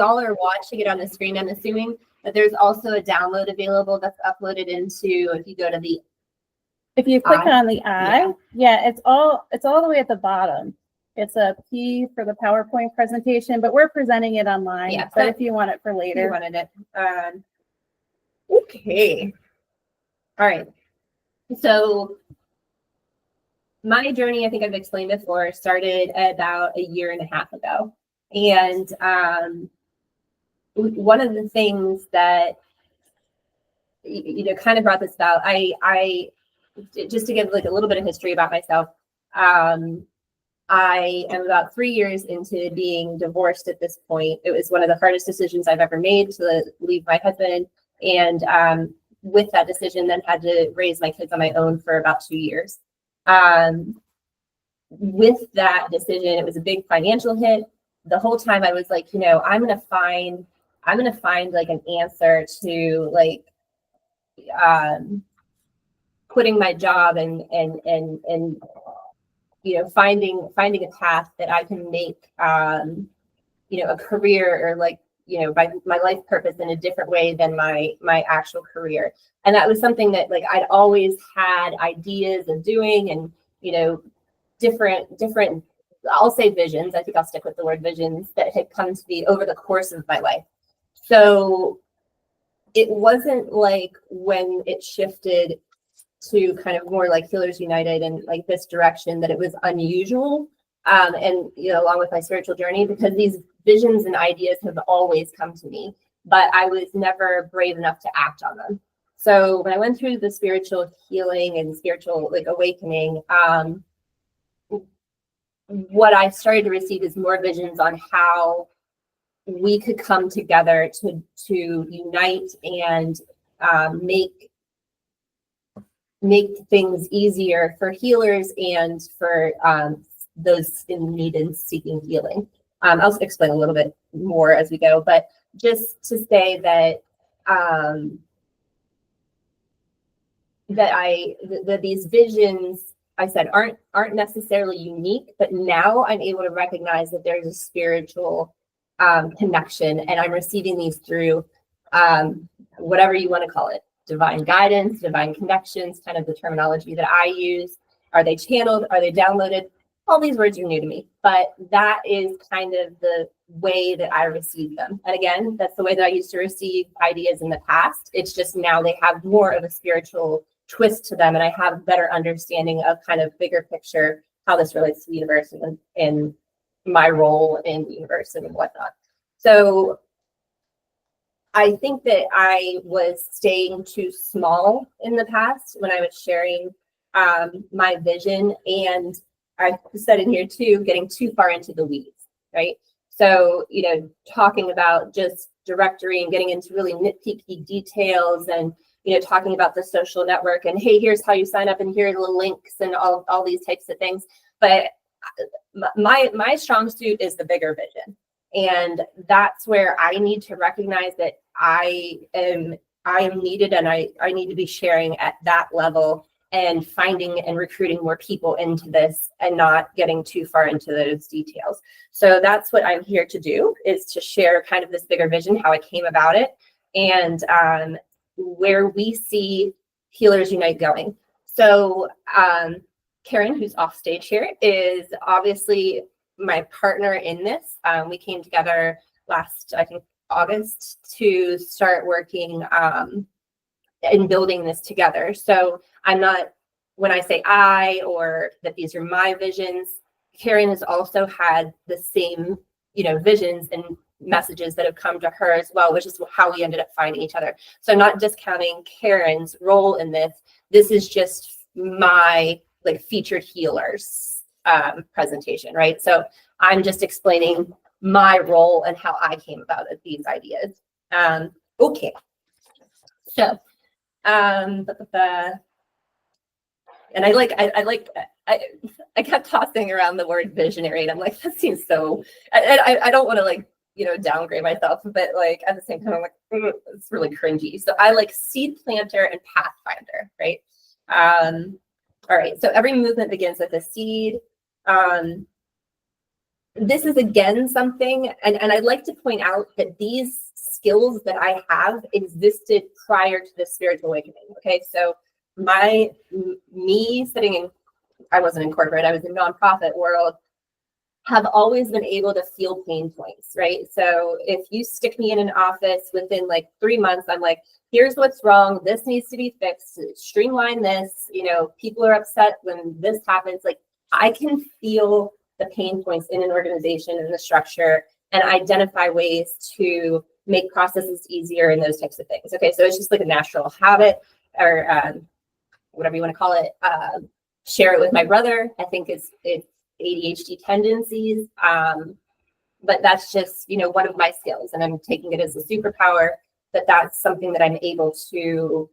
all are watching it on the screen, I'm assuming that there's also a download available that's uploaded into, if you go to the if you click on the eye, it's all the way at the bottom. It's a P for the PowerPoint presentation, but we're presenting it online. Yeah, but if you want it for later. You wanted it. Okay. All right. So my journey, I think I've explained before, started about a year and a half ago. And one of the things that, kind of brought this about, I just to give like a little bit of history about myself, I am about 3 years into being divorced at this point. It was one of the hardest decisions I've ever made to leave my husband. And with that decision, then had to raise my kids on my own for about 2 years. With that decision, it was a big financial hit. The whole time I was like, I'm gonna find like an answer to like quitting my job and finding a path that I can make a career or like my life purpose in a different way than my actual career. And that was something that like I'd always had ideas of doing, and different I'll say visions. I think I'll stick with the word visions that had come to me over the course of my life. So it wasn't like when it shifted to kind of more like Healers United and like this direction that it was unusual. And along with my spiritual journey, because these visions and ideas have always come to me, but I was never brave enough to act on them. So when I went through the spiritual healing and spiritual like awakening, what I started to receive is more visions on how we could come together to unite and make things easier for healers and for those in need and seeking healing. I'll explain a little bit more as we go, but just to say that that these visions, I said, aren't necessarily unique, but now I'm able to recognize that there's a spiritual connection, and I'm receiving these through whatever you want to call it, divine guidance, divine connections, kind of the terminology that I use. Are they channeled? Are they downloaded? All these words are new to me, but that is kind of the way that I receive them. And again, that's the way that I used to receive ideas in the past. It's just now they have more of a spiritual twist to them, and I have a better understanding of kind of bigger picture, how this relates to the universe and my role in the universe and whatnot. So I think that I was staying too small in the past when I was sharing my vision, and I said in here too, getting too far into the weeds, right? So, talking about just directory and getting into really nitpicky details, and talking about the social network and hey, here's how you sign up and here are the links and all these types of things. But my strong suit is the bigger vision. And that's where I need to recognize that I am needed, and I need to be sharing at that level and finding and recruiting more people into this and not getting too far into those details. So that's what I'm here to do, is to share kind of this bigger vision, how I came about it, and where we see Healers Unite going. So Karen, who's off stage here, is obviously my partner in this. We came together last, I think, August to start working in building this together. So I'm not, when I say I, or that these are my visions, Karen has also had the same, visions and messages that have come to her as well, which is how we ended up finding each other. So I'm not discounting Karen's role in this. This is just my like featured healers presentation, right? So I'm just explaining my role and how I came about these ideas. Okay. So and I kept tossing around the word visionary, and I'm like, that seems so, I don't want to like, downgrade myself, but like at the same time, I'm like, it's really cringy. So I like seed planter and pathfinder, right? All right, so every movement begins with a seed. this is again something, and I'd like to point out that these skills that I have existed prior to the spiritual awakening. Okay, so me sitting in, I wasn't in corporate, I was in nonprofit world, have always been able to feel pain points, right? So if you stick me in an office within like 3 months, I'm like, here's what's wrong, this needs to be fixed, streamline this, people are upset when this happens. Like, I can feel the pain points in an organization and the structure and identify ways to make processes easier and those types of things. Okay, so it's just like a natural habit, or whatever you want to call it. Share it with my brother. I think it's ADHD tendencies, but that's just one of my skills, and I'm taking it as a superpower. That's something that I'm able to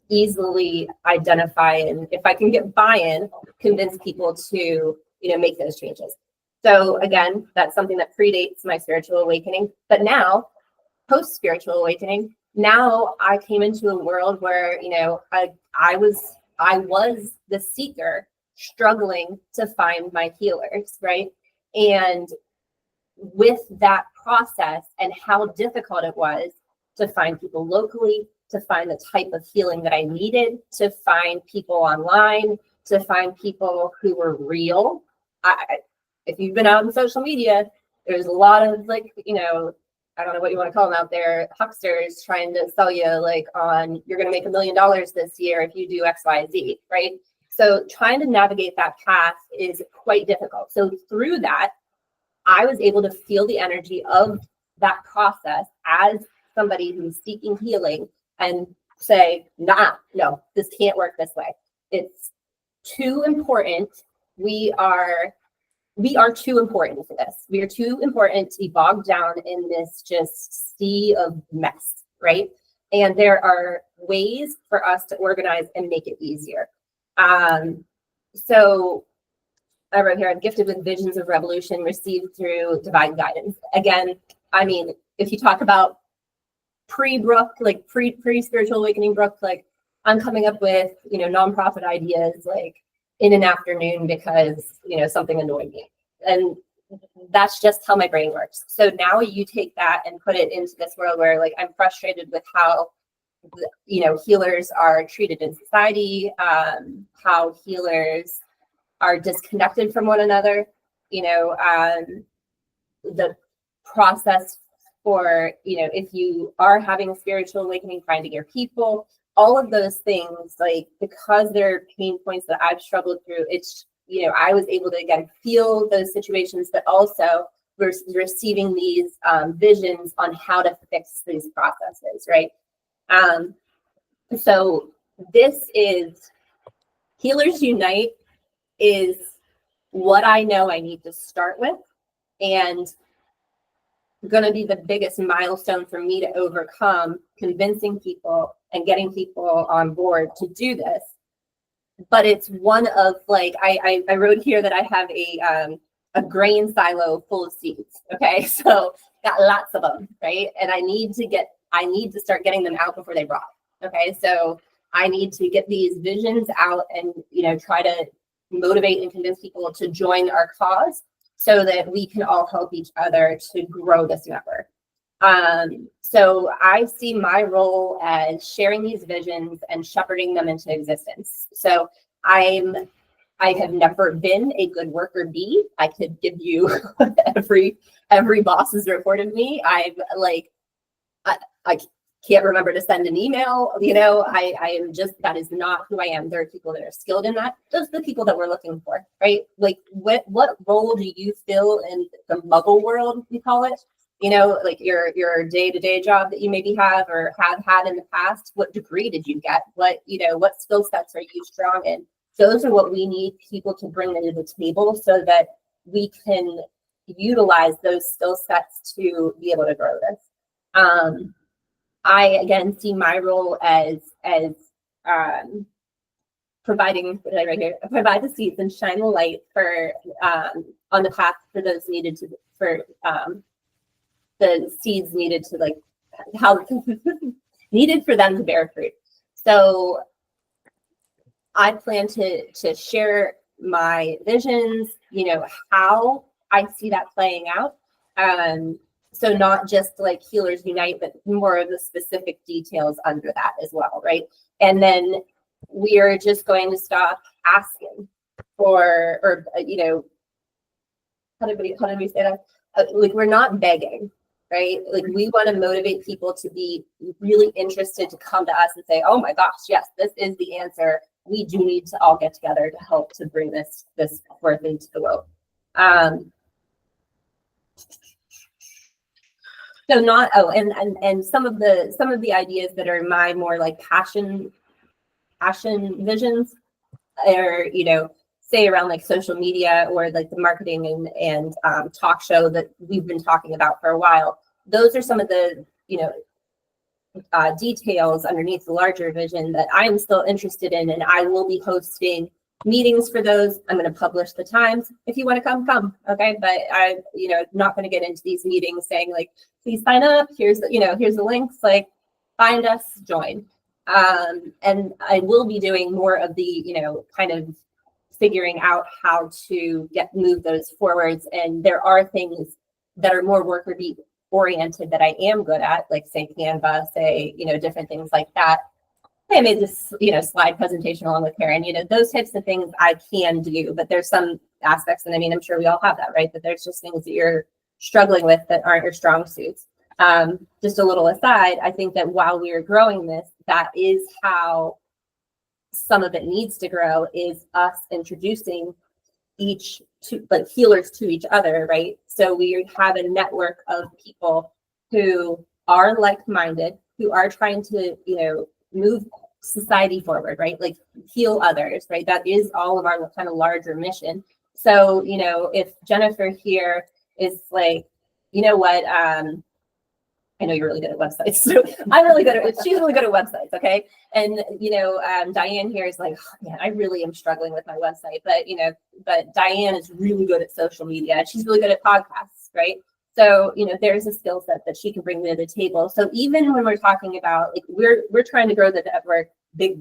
easily identify, and if I can get buy-in, convince people to make those changes. So again, that's something that predates my spiritual awakening. But now, post spiritual awakening, now I came into a world where I was the seeker, struggling to find my healers, right? And with that process and how difficult it was to find people locally, to find the type of healing that I needed, to find people online, to find people who were real. If you've been out on social media, there's a lot of I don't know what you want to call them out there, hucksters trying to sell you you're going to make $1 million this year if you do X, Y, Z, right? So trying to navigate that path is quite difficult. So through that, I was able to feel the energy of that process as somebody who's seeking healing and say, no, this can't work this way. It's too important. We are too important for this. We are too important to be bogged down in this just sea of mess, right? And there are ways for us to organize and make it easier. So I wrote here, I'm gifted with visions of revolution received through divine guidance. Again, I mean, if you talk about pre-Brooke, pre-spiritual awakening Brooke, I'm coming up with, nonprofit ideas in an afternoon because, something annoyed me. And that's just how my brain works. So now you take that and put it into this world where I'm frustrated with how healers are treated in society, how healers are disconnected from one another, the process for, if you are having a spiritual awakening, finding your people, all of those things, because they're pain points that I've struggled through, it's, I was able to, again, feel those situations, but also receiving these visions on how to fix these processes, right? So this is Healers Unite is what I know I need to start with, and going to be the biggest milestone for me to overcome, convincing people and getting people on board to do this. But it's one of I wrote here that I have a grain silo full of seeds. Okay, so got lots of them, right? And I need to start getting them out before they rot. Okay, so I need to get these visions out and try to motivate and convince people to join our cause so that we can all help each other to grow this network. So I see my role as sharing these visions and shepherding them into existence. So I have never been a good worker bee. I could give you every boss's report of me. I can't remember to send an email. I am just, that is not who I am. There are people that are skilled in that. Those are the people that we're looking for, right? What role do you fill in the muggle world, we call it? Your day-to-day job that you maybe have or have had in the past. What degree did you get? What skill sets are you strong in? Those are what we need people to bring to the table so that we can utilize those skill sets to be able to grow this. I again see my role as providing, what did I write here? Provide the seeds and shine the light for on the path for those needed to the seeds needed to how needed for them to bear fruit. So I plan to share my visions, how I see that playing out. So not just like Healers Unite, but more of the specific details under that as well, right? And then we are just going to stop asking for, or how did we say that? Like, we're not begging, right? Like, we want to motivate people to be really interested, to come to us and say, oh my gosh, yes, this is the answer. We do need to all get together to help to bring this forth into the world. So not, and some of the ideas that are my more like passion visions are, say around like social media or like the marketing and talk show that we've been talking about for a while. Those are some of the, details underneath the larger vision that I'm still interested in, and I will be hosting meetings for those. I'm going to publish the times. If you want to come, okay? But I, not going to get into these meetings saying like, please sign up. Here's the links. Like, find us, join. And I will be doing more of the, kind of figuring out how to move those forwards. And there are things that are more worker bee oriented that I am good at, like say Canva, say, different things like that. I made this, slide presentation along with Karen, those types of things I can do, but there's some aspects, and I mean, I'm sure we all have that, right? That there's just things that you're struggling with that aren't your strong suits. Just a little aside, I think that while we are growing this, that is how some of it needs to grow, is us introducing healers to each other, right? So we have a network of people who are like-minded, who are trying to, move society forward, right? Like, heal others, right? That is all of our kind of larger mission. So, if Jennifer here is like, you know what, I know you're really good at websites. So I'm really good at, she's really good at websites. Okay. And, Diane here is like, oh, man, I really am struggling with my website, but Diane is really good at social media. She's really good at podcasts. Right. So, there's a skill set that she can bring to the table. So even when we're talking about, like, we're trying to grow the network big,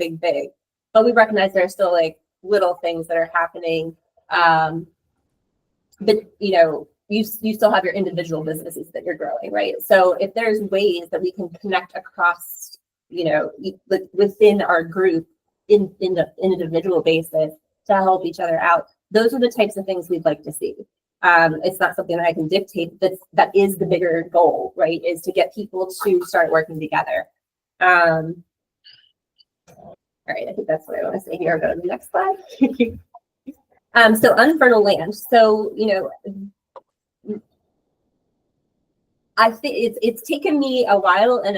but we recognize there are still like little things that are happening. But, you still have your individual businesses that you're growing, right? So if there's ways that we can connect across, within our group in an individual basis to help each other out, those are the types of things we'd like to see. It's not something that I can dictate. That is the bigger goal, right? Is to get people to start working together. All right, I think that's what I want to say here. I'll go to the next slide. So unfertile land. So, I think it's taken me a while, and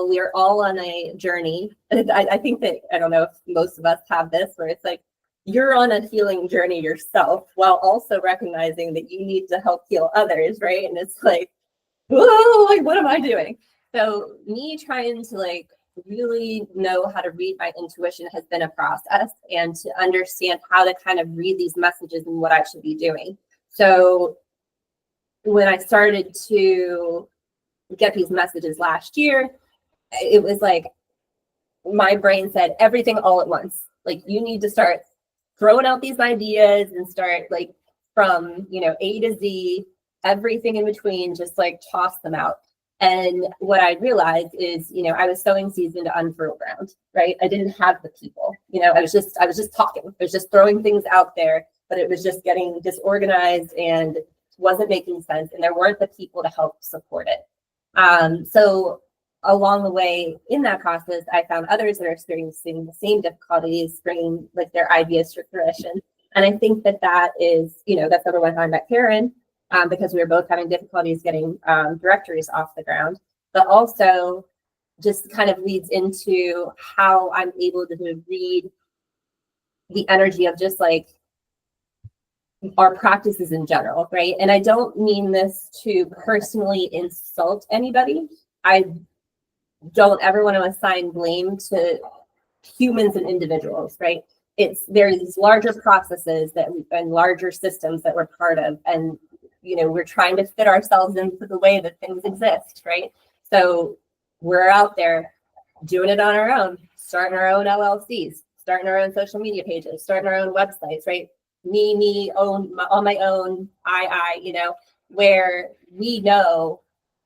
we are all on a journey. I think that, I don't know if most of us have this, where it's like, you're on a healing journey yourself while also recognizing that you need to help heal others, right? And it's like, whoa, like, what am I doing? So me trying to like really know how to read my intuition has been a process, and to understand how to kind of read these messages and what I should be doing. So when I started to get these messages last year, it was like my brain said everything all at once. Like, you need to start throwing out these ideas and start like from, A to Z, everything in between, just like toss them out. And what I realized is, I was sowing seeds into unfertile ground, right? I didn't have the people, I was just talking. I was just throwing things out there, but it was just getting disorganized and wasn't making sense, and there weren't the people to help support it. So along the way in that process, I found others that are experiencing the same difficulties, bringing like their ideas to fruition. And I think that is, that's number one, how I met Karen, because we were both having difficulties getting directories off the ground, but also just kind of leads into how I'm able to read the energy of just like our practices in general, right? And I don't mean this to personally insult anybody. I don't ever want to assign blame to humans and individuals, right? There are these larger processes and larger systems that we're part of, and we're trying to fit ourselves into the way that things exist, right? So we're out there doing it on our own, starting our own LLCs, starting our own social media pages, starting our own websites, right? on my own, where we know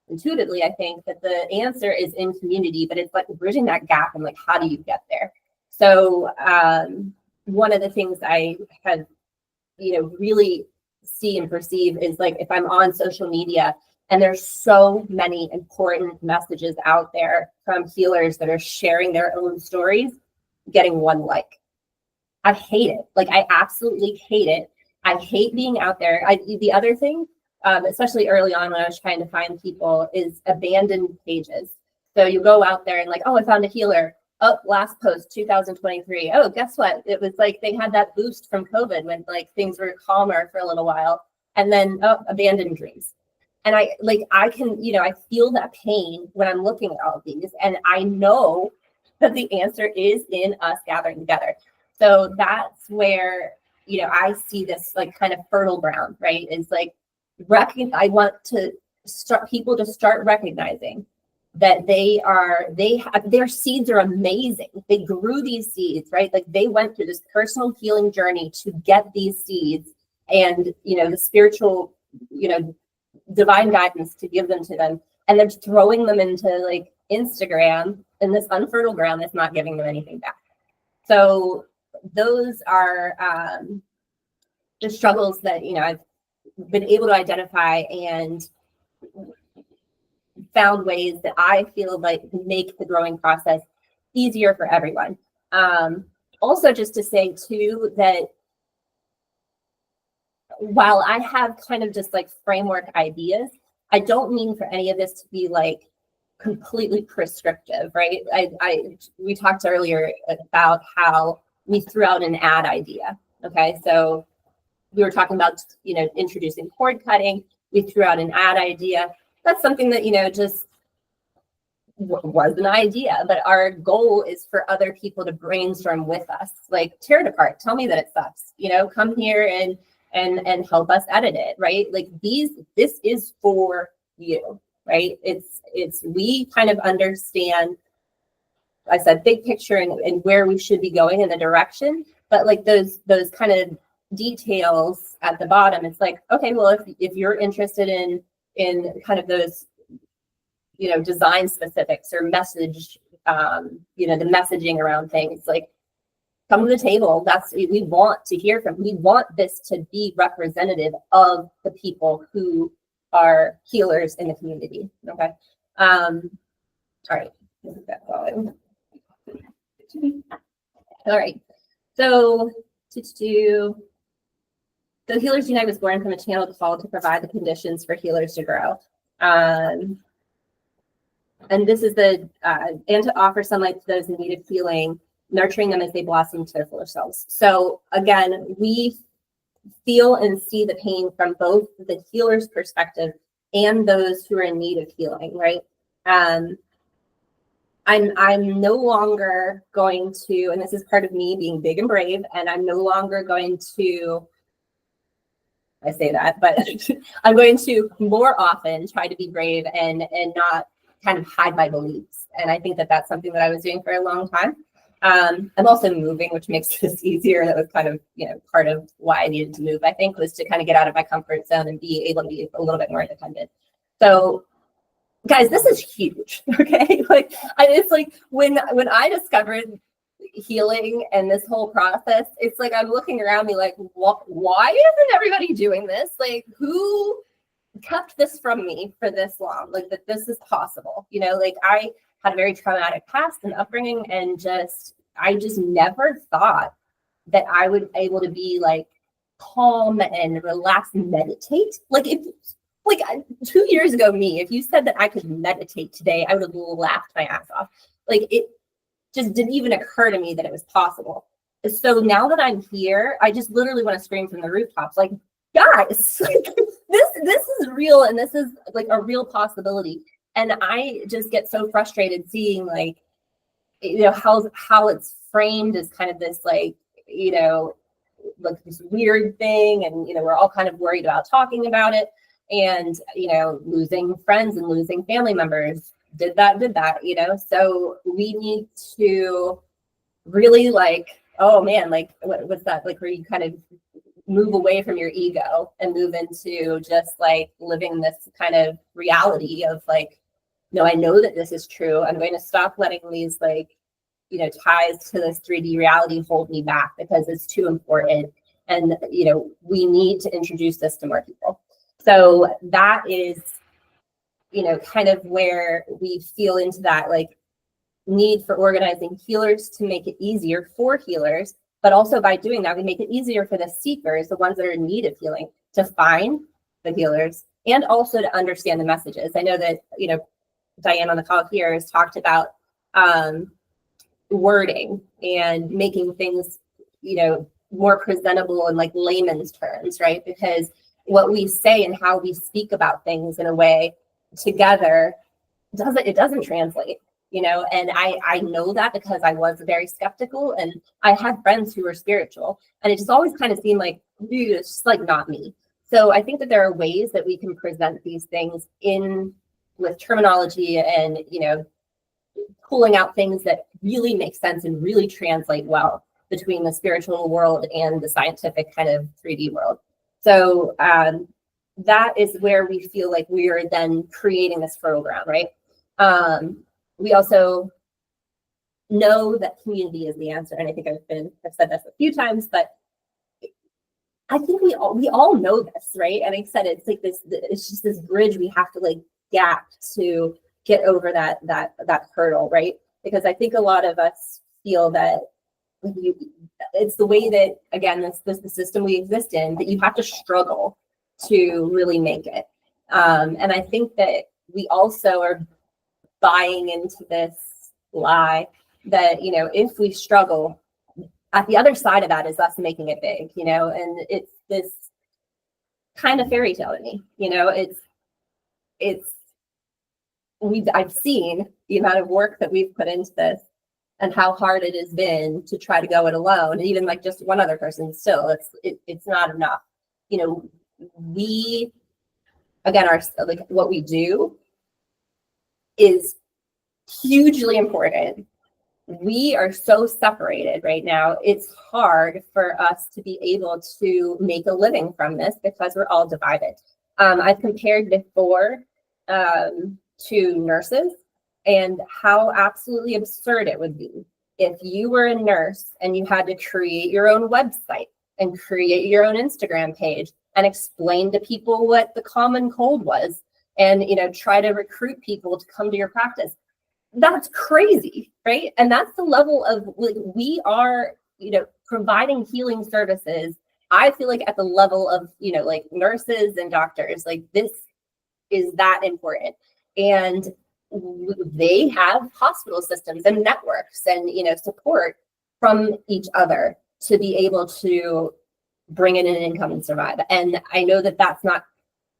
intuitively, I think that the answer is in community, but it's like bridging that gap and like, how do you get there? So one of the things I have, really see and perceive is like, if I'm on social media and there's so many important messages out there from healers that are sharing their own stories, getting one like. I hate it. Like, I absolutely hate it. I hate being out there. The other thing, especially early on when I was trying to find people, is abandoned pages. So you go out there and like, oh, I found a healer. Oh, last post, 2023. Oh, guess what? It was like they had that boost from COVID when like things were calmer for a little while. And then, oh, abandoned dreams. And I can, I feel that pain when I'm looking at all of these. And I know that the answer is in us gathering together. So that's where, I see this like kind of fertile ground, right? It's like, I want to start people to start recognizing that their seeds are amazing. They grew these seeds, right? Like they went through this personal healing journey to get these seeds and, the spiritual, divine guidance to give them to them. And they're throwing them into like Instagram in this unfertile ground that's not giving them anything back. So those are the struggles that, I've been able to identify and found ways that I feel like make the growing process easier for everyone. Also, just to say too, that while I have kind of just like framework ideas, I don't mean for any of this to be like completely prescriptive, right? We talked earlier about how we threw out an ad idea. Okay, so we were talking about, introducing cord cutting. We threw out an ad idea. That's something that, just was an idea, but our goal is for other people to brainstorm with us, like tear it apart. Tell me that it sucks, come here and help us edit it, right? Like this is for you, right? We kind of understand, I said, big picture and where we should be going in the direction, but like those kind of details at the bottom, it's like, okay, well, if you're interested in kind of those, design specifics or message, the messaging around things, like come to the table. We want to hear from, we want this to be representative of the people who are healers in the community. Okay. All right. All right. So Healers Unite was born from a channel called to provide the conditions for healers to grow. And this is and to offer sunlight to those in need of healing, nurturing them as they blossom to their fuller selves. So again, we feel and see the pain from both the healer's perspective and those who are in need of healing, right? I'm no longer going to, and this is part of me being big and brave, and I'm no longer going to, I say that, but I'm going to more often try to be brave and not kind of hide my beliefs. And I think that that's something that I was doing for a long time. I'm also moving, which makes this easier. That was kind of, part of why I needed to move, I think, was to kind of get out of my comfort zone and be able to be a little bit more independent. So guys, this is huge. Okay. Like it's like when I discovered healing and this whole process, it's like I'm looking around me like, why isn't everybody doing this? Like, who kept this from me for this long? Like that this is possible. Like I had a very traumatic past and upbringing, and I just never thought that I would be able to be like calm and relax and meditate. Like 2 years ago, if you said that I could meditate today, I would have laughed my ass off. Like it just didn't even occur to me that it was possible. So now that I'm here, I just literally want to scream from the rooftops, like, guys, like, this is real, and this is like a real possibility. And I just get so frustrated seeing like, how it's framed as kind of this like, like this weird thing, and we're all kind of worried about talking about it. And, losing friends and losing family members did that, so we need to really like, oh man, like what's that? Like where you kind of move away from your ego and move into just like living this kind of reality of like, no, I know that this is true. I'm going to stop letting these like, you know, ties to this 3D reality hold me back because it's too important. And, you know, we need to introduce this to more people. So that is, you know, kind of where we feel into that like need for organizing healers to make it easier for healers. But also by doing that, we make it easier for the seekers, the ones that are in need of healing, to find the healers and also to understand the messages. I know that, you know, Diane on the call here has talked about wording and making things, you know, more presentable in like layman's terms, right? Because what we say and how we speak about things in a way together doesn't translate, you know, and I know that because I was very skeptical and I had friends who were spiritual and it just always kind of seemed like, dude, it's just like not me. So I think that there are ways that we can present these things in with terminology and, you know, pulling out things that really make sense and really translate well between the spiritual world and the scientific kind of 3D world. So that is where we feel like we are then creating this fertile ground, right? We also know that community is the answer. And I think I've said this a few times, but I think we all know this, right? And I said, it's like this, it's just this bridge we have to like gap to get over that hurdle, right? Because I think a lot of us feel that it's the way that, again, this the system we exist in, that you have to struggle to really make it. And I think that we also are buying into this lie that, you know, if we struggle, at the other side of that is us making it big, you know, and it's this kind of fairy tale to me, you know, I've seen the amount of work that we've put into this and how hard it has been to try to go it alone. And even like just one other person, still, it's not enough. You know, we, again, our like what we do is hugely important. We are so separated right now. It's hard for us to be able to make a living from this because we're all divided. I've compared before to nurses and how absolutely absurd it would be if you were a nurse and you had to create your own website and create your own Instagram page and explain to people what the common cold was and, you know, try to recruit people to come to your practice. That's crazy, right? And that's the level of like we are, you know, providing healing services. I feel like at the level of, you know, like nurses and doctors, like this is that important. And they have hospital systems and networks and, you know, support from each other to be able to bring in an income and survive. And I know that that's not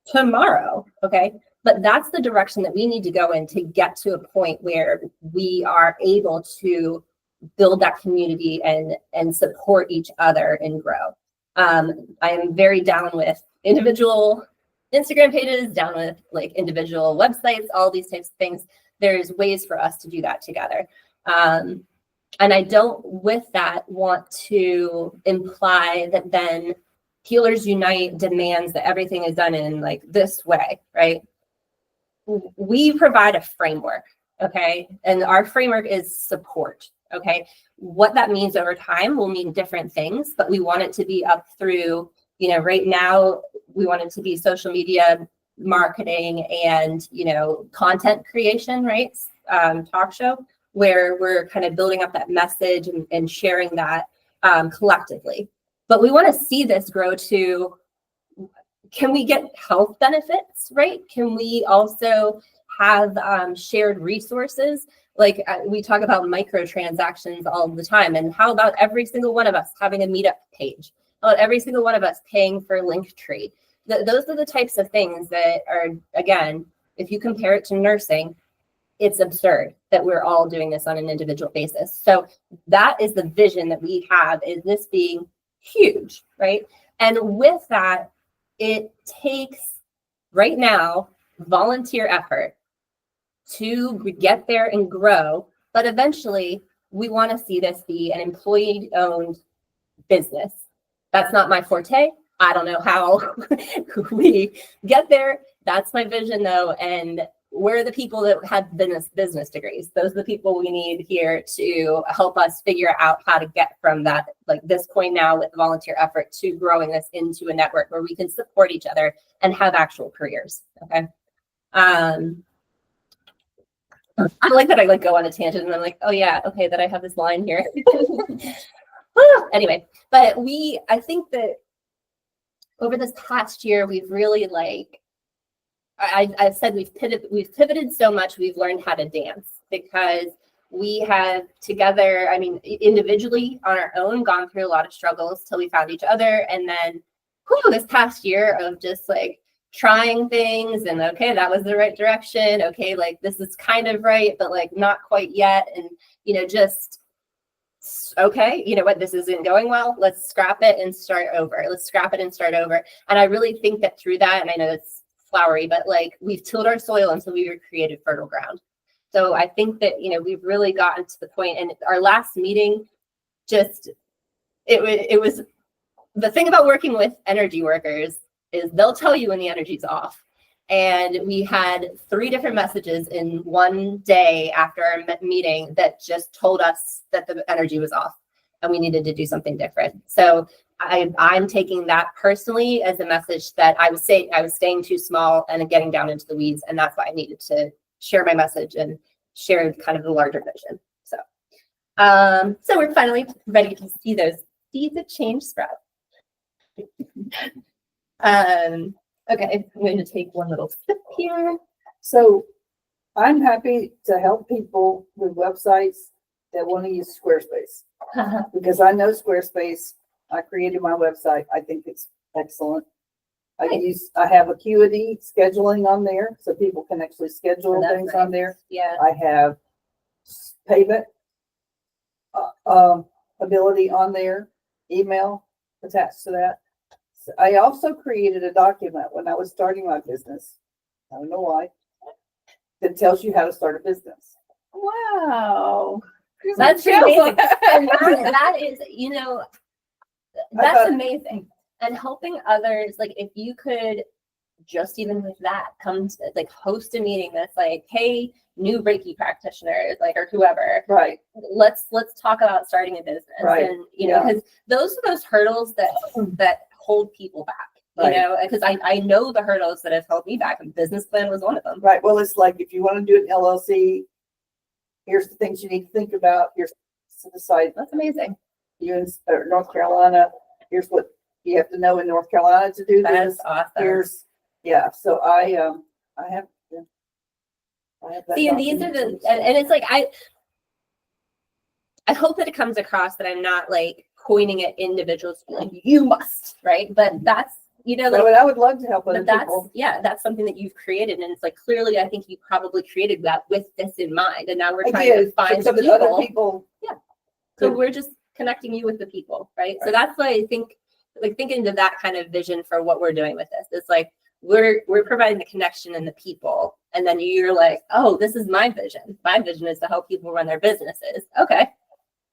tomorrow, okay? But that's the direction that we need to go in to get to a point where we are able to build that community and support each other and grow. I am very down with individual Instagram pages, down with like individual websites, all these types of things. There's ways for us to do that together. And I don't, with that, want to imply that then Healers Unite demands that everything is done in like this way, right? We provide a framework, okay? And our framework is support, okay? What that means over time will mean different things, but we want it to be up through, you know, right now, we want it to be social media marketing and, you know, content creation, right? Talk show, where we're kind of building up that message and sharing that collectively. But we want to see this grow to, can we get health benefits, right? Can we also have shared resources? Like we talk about microtransactions all the time. And how about every single one of us having a meetup page? How about every single one of us paying for Linktree? Those are the types of things that are, again, if you compare it to nursing, it's absurd that we're all doing this on an individual basis. So that is the vision that we have, is this being huge, right? And with that, it takes right now volunteer effort to get there and grow, but eventually we want to see this be an employee-owned business That's not my forte. I don't know how we get there. That's my vision though. And we're the people that have business degrees. Those are the people we need here to help us figure out how to get from that, like this point now with the volunteer effort, to growing this into a network where we can support each other and have actual careers. Okay. I like that I like go on a tangent and I'm like, oh yeah, okay, that I have this line here. Anyway, but I think that over this past year, we've really I've said we've pivoted so much, we've learned how to dance, because we have together, I mean, individually on our own, gone through a lot of struggles till we found each other. And then this past year of just like trying things and okay, that was the right direction. Okay, like this is kind of right, but like not quite yet. And, just okay, you know what, this isn't going well. Let's scrap it and start over. And I really think that through that, and I know it's flowery, but like we've tilled our soil until we created fertile ground. So I think that, we've really gotten to the point, and our last meeting, it was the thing about working with energy workers is they'll tell you when the energy's off. And we had 3 different messages in one day after our meeting that just told us that the energy was off and we needed to do something different. So I'm taking that personally as a message that I was staying too small and getting down into the weeds. And that's why I needed to share my message and share kind of the larger vision. So we're finally ready to see those seeds of change sprout. Okay, I'm going to take one little sip here. So I'm happy to help people with websites that want to use Squarespace because I know Squarespace. I created my website. I think it's excellent. I have Acuity scheduling on there so people can actually schedule things on there. Yeah. I have payment ability on there, email attached to that. I also created a document when I was starting my business. I don't know why. That tells you how to start a business. Wow. That's amazing. And that is, that's amazing. And helping others, like if you could just even with that come to like host a meeting that's like, hey, new Reiki practitioners, like, or whoever, right? Let's talk about starting a business, right? And because those are those hurdles that hold people back, because I know the hurdles that have held me back, and business plan was one of them. Right. Well, it's like if you want to do an LLC, here's the things you need to think about. Here's to decide. That's amazing. You in North Carolina, here's what you have to know in North Carolina to do this. That's awesome. So I have that. See, and these are and it's like I hope that it comes across that I'm not like pointing at individuals like you must, right? But that's I would love to help other people. That's something that you've created, and it's like clearly I think you probably created that with this in mind, and now we're trying to find some other people. Yeah. So we're just connecting you with the people, right? So that's why I think like thinking to that kind of vision for what we're doing with this. It's like we're providing the connection and the people, and then you're like, oh, this is my vision. My vision is to help people run their businesses. Okay,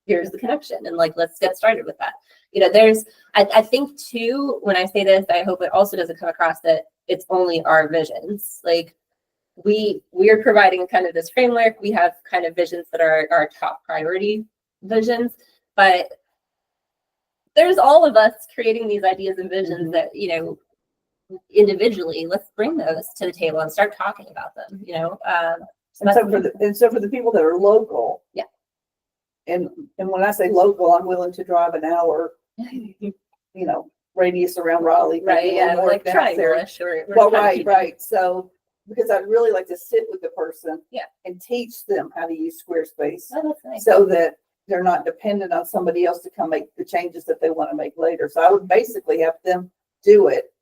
here's the connection, and like let's get started with that. I think too, when I say this, I hope it also doesn't come across that it's only our visions. Like we're providing kind of this framework. We have kind of visions that are our top priority visions, but there's all of us creating these ideas and visions that, individually, let's bring those to the table and start talking about them, So for the people that are local. Yeah. And when I say local, I'm willing to drive an hour, radius around Raleigh. Right. Yeah. Like triangle-ish or right. So because I'd really like to sit with the person and teach them how to use Squarespace. Oh, that's nice. So that they're not dependent on somebody else to come make the changes that they want to make later. So I would basically have them do it.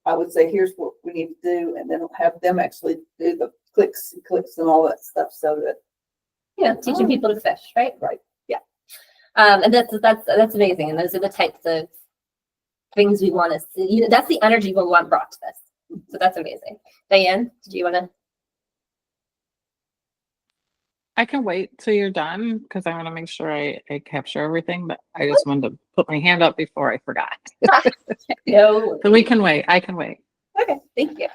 I would say, here's what we need to do, and then have them actually do the clicks and all that stuff so that teaching people to fish, right? Right. Yeah. And that's amazing. And those are the types of things we want to see. That's the energy we want brought to this. So that's amazing. Diane, do you want to? I can wait till you're done because I want to make sure I capture everything, but I just wanted to put my hand up before I forgot. No. So we can wait. I can wait. Okay, thank you.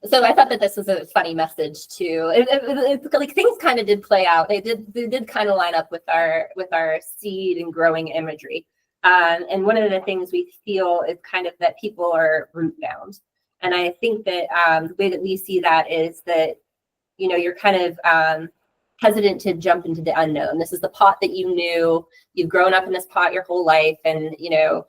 So I thought that this was a funny message too. It's like things kind of did play out. They did kind of line up with our seed and growing imagery. And one of the things we feel is kind of that people are root bound. And I think that the way that we see that is that, you know, you're kind of hesitant to jump into the unknown. This is the pot that you knew. You've grown up in this pot your whole life, and you know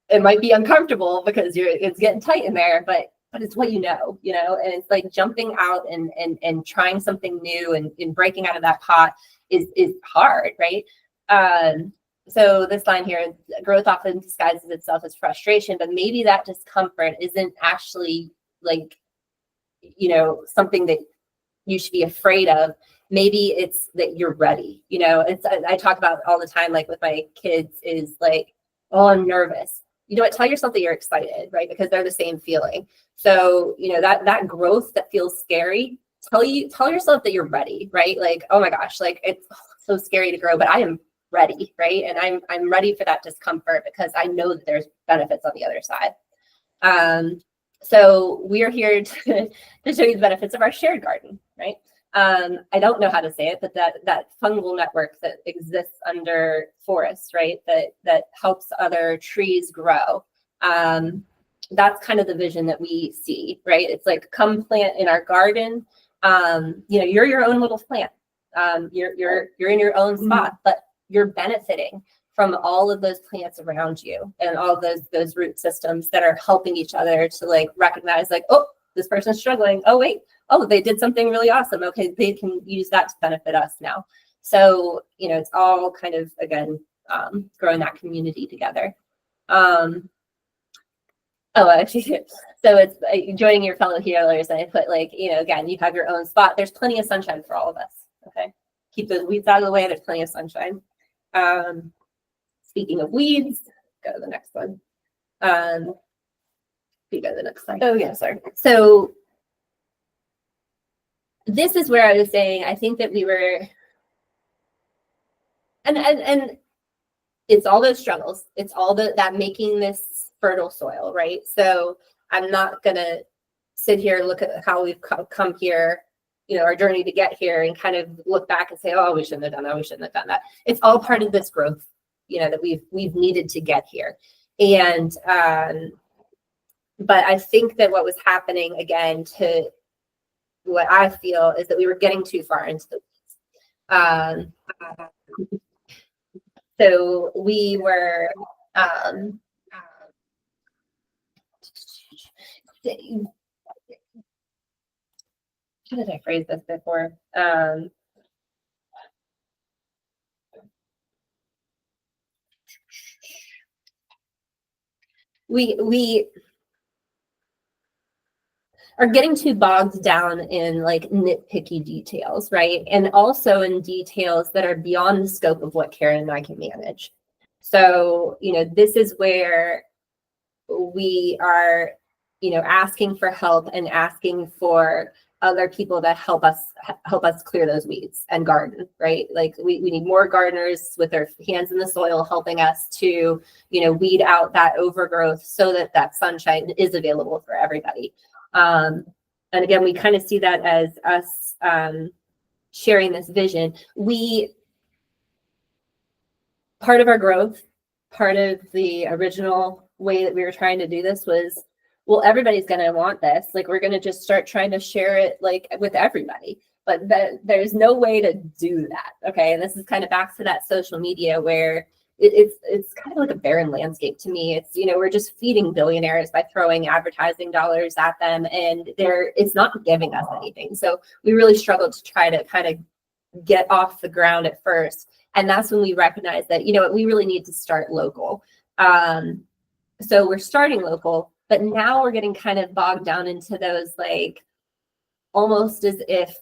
it might be uncomfortable because it's getting tight in there, but it's what you know, and it's like jumping out and trying something new and breaking out of that pot is hard, right? So this line here, growth often disguises itself as frustration, but maybe that discomfort isn't actually like, something that you should be afraid of. Maybe it's that you're ready. I talk about all the time, like with my kids, is like, oh, I'm nervous. You know what? Tell yourself that you're excited, right? Because they're the same feeling. So, that growth that feels scary, tell yourself that you're ready, right? Like, oh my gosh, like it's so scary to grow, but I am ready, right? And I'm ready for that discomfort because I know that there's benefits on the other side. So we are here to show you the benefits of our shared garden, right? I don't know how to say it, but that fungal network that exists under forests, right? That helps other trees grow. That's kind of the vision that we see, right? It's like, come plant in our garden. You're your own little plant. You're in your own spot, but you're benefiting from all of those plants around you and all those root systems that are helping each other to like recognize, like, oh, this person's struggling. Oh, wait. Oh, they did something really awesome. Okay, they can use that to benefit us now. So, it's all kind of, again, growing that community together. Actually, so it's joining your fellow healers. And I put like, again, you have your own spot. There's plenty of sunshine for all of us. Okay. Keep those weeds out of the way. There's plenty of sunshine. Speaking of weeds, go to the next one. You go to the next slide. Oh, yeah, sorry. So this is where I was saying, I think that we were, and it's all those struggles. It's all that making this fertile soil, right? So I'm not going to sit here and look at how we've come here, our journey to get here and kind of look back and say, oh, we shouldn't have done that. We shouldn't have done that. It's all part of this growth, that we've needed to get here. And, but I think that what was happening, again, to what I feel is that we were getting too far into the weeds. So we were, how did I phrase this before? We are getting too bogged down in like nitpicky details, right? And also in details that are beyond the scope of what Karen and I can manage. So, this is where we are, asking for help and asking for other people that help us clear those weeds and garden, right? Like we need more gardeners with their hands in the soil helping us to, weed out that overgrowth so that sunshine is available for everybody. And again, we kind of see that as us sharing this vision. Part of our growth, part of the original way that we were trying to do this was, well, everybody's going to want this. Like, we're going to just start trying to share it like with everybody, but there's no way to do that. Okay. And this is kind of back to that social media where it's kind of like a barren landscape to me. It's, we're just feeding billionaires by throwing advertising dollars at them, and it's not giving us anything. So we really struggled to try to kind of get off the ground at first. And that's when we recognized that, we really need to start local. So we're starting local, but now we're getting kind of bogged down into those, like, almost as if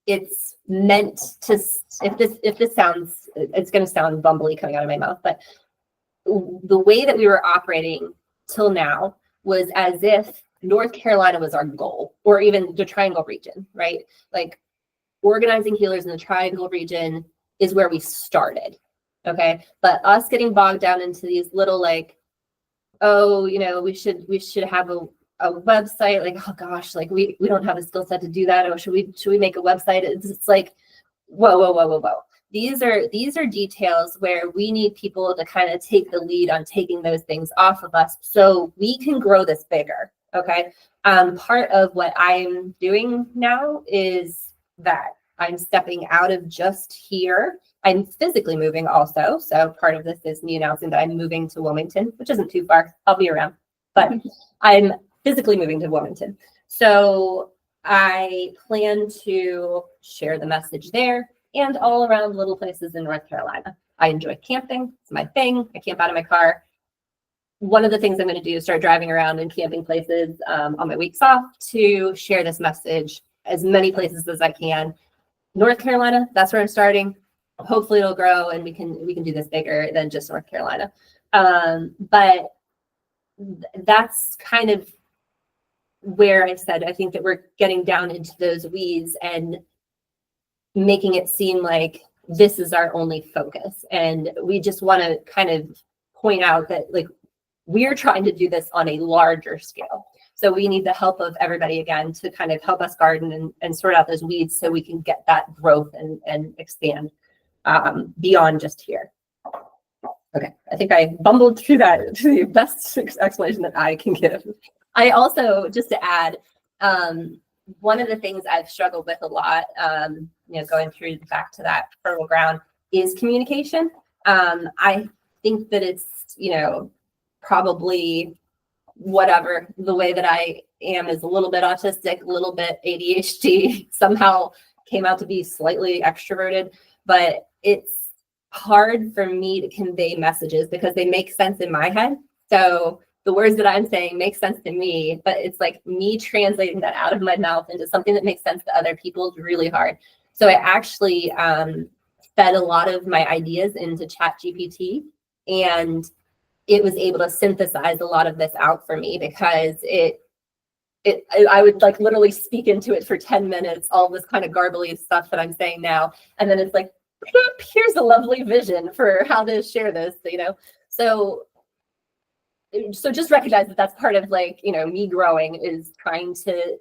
it's meant to, if this sounds, it's going to sound bumbly coming out of my mouth, but the way that we were operating till now was as if North Carolina was our goal, or even the Triangle region, right? Like organizing healers in the Triangle region is where we started. Okay. But us getting bogged down into these little like, oh, we should have a website, like, oh gosh, like we don't have a skill set to do that. Or should we make a website? It's like, whoa. These are details where we need people to kind of take the lead on taking those things off of us so we can grow this bigger. Okay. Part of what I'm doing now is that I'm stepping out of just here. I'm physically moving also. So part of this is me announcing that I'm moving to Wilmington, which isn't too far. I'll be around, but I'm physically moving to Wilmington. So I plan to share the message there and all around little places in North Carolina. I enjoy camping. It's my thing. I camp out of my car. One of the things I'm going to do is start driving around in camping places on my weeks off to share this message as many places as I can. North Carolina, that's where I'm starting. Hopefully it'll grow and we can do this bigger than just North Carolina. But that's kind of where I said, I think that we're getting down into those weeds and making it seem like this is our only focus. And we just want to kind of point out that like we're trying to do this on a larger scale. So we need the help of everybody again to kind of help us garden and sort out those weeds so we can get that growth and expand beyond just here. Okay, I think I bumbled through that to the best explanation that I can give. I also, just to add, one of the things I've struggled with a lot, going through back to that fertile ground is communication. I think that it's, probably whatever, the way that I am is a little bit autistic, a little bit ADHD, somehow came out to be slightly extroverted, but it's hard for me to convey messages because they make sense in my head. So the words that I'm saying make sense to me, but it's like me translating that out of my mouth into something that makes sense to other people is really hard. So I actually fed a lot of my ideas into ChatGPT, and it was able to synthesize a lot of this out for me because I would like literally speak into it for 10 minutes, all this kind of garbly stuff that I'm saying now. And then it's like, here's a lovely vision for how to share this, So just recognize that that's part of like, me growing is trying to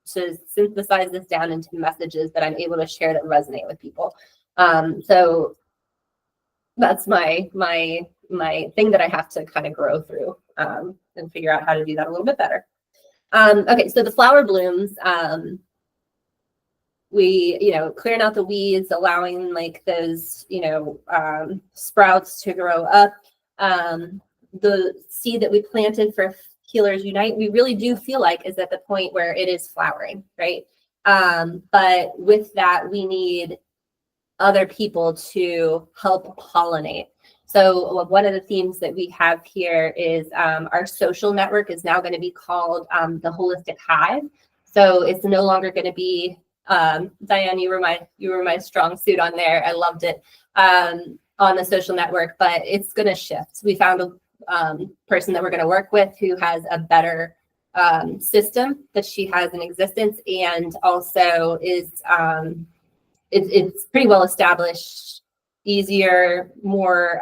synthesize this down into messages that I'm able to share that resonate with people. So that's my thing that I have to kind of grow through and figure out how to do that a little bit better. Okay, so the flower blooms, we, clearing out the weeds, allowing like those, sprouts to grow up. The seed that we planted for Healers Unite, we really do feel like is at the point where it is flowering, right? But with that, we need other people to help pollinate. So one of the themes that we have here is our social network is now going to be called the Holistic Hive. So it's no longer going to be Diane, you were my strong suit on there. I loved it on the social network, but it's going to shift. We found a person that we're going to work with who has a better system that she has in existence, and also is it's pretty well established, easier, more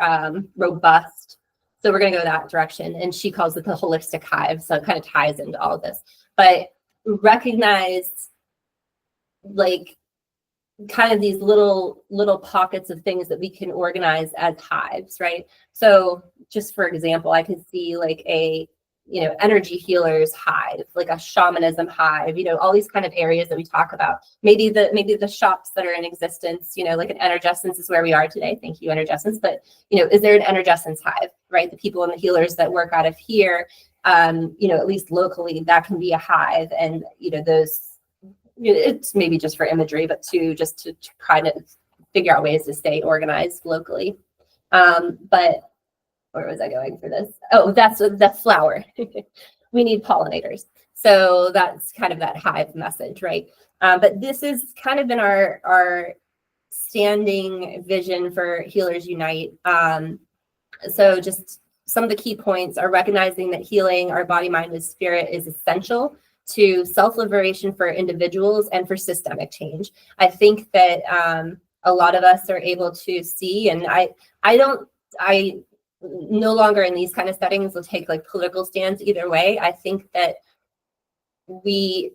robust. So we're going to go that direction. And she calls it the Holistic Hive. So it kind of ties into all of this. But recognize like kind of these little pockets of things that we can organize as hives, right? So just for example, I could see like a energy healers hive, like a shamanism hive, all these kind of areas that we talk about. Maybe the shops that are in existence, like an Energescence is where we are today. Thank you, Energescence. But is there an Energescence hive, right? The people and the healers that work out of here, at least locally, that can be a hive. And those, it's maybe just for imagery, but to try to figure out ways to stay organized locally. But where was I going for this? Oh, that's flower. We need pollinators. So that's kind of that hive message, right? But this is kind of been our standing vision for Healers Unite. So just some of the key points are recognizing that healing our body, mind, and spirit is essential to self-liberation for individuals and for systemic change. I think that a lot of us are able to see, and I no longer in these kind of settings will take like political stands either way. I think that we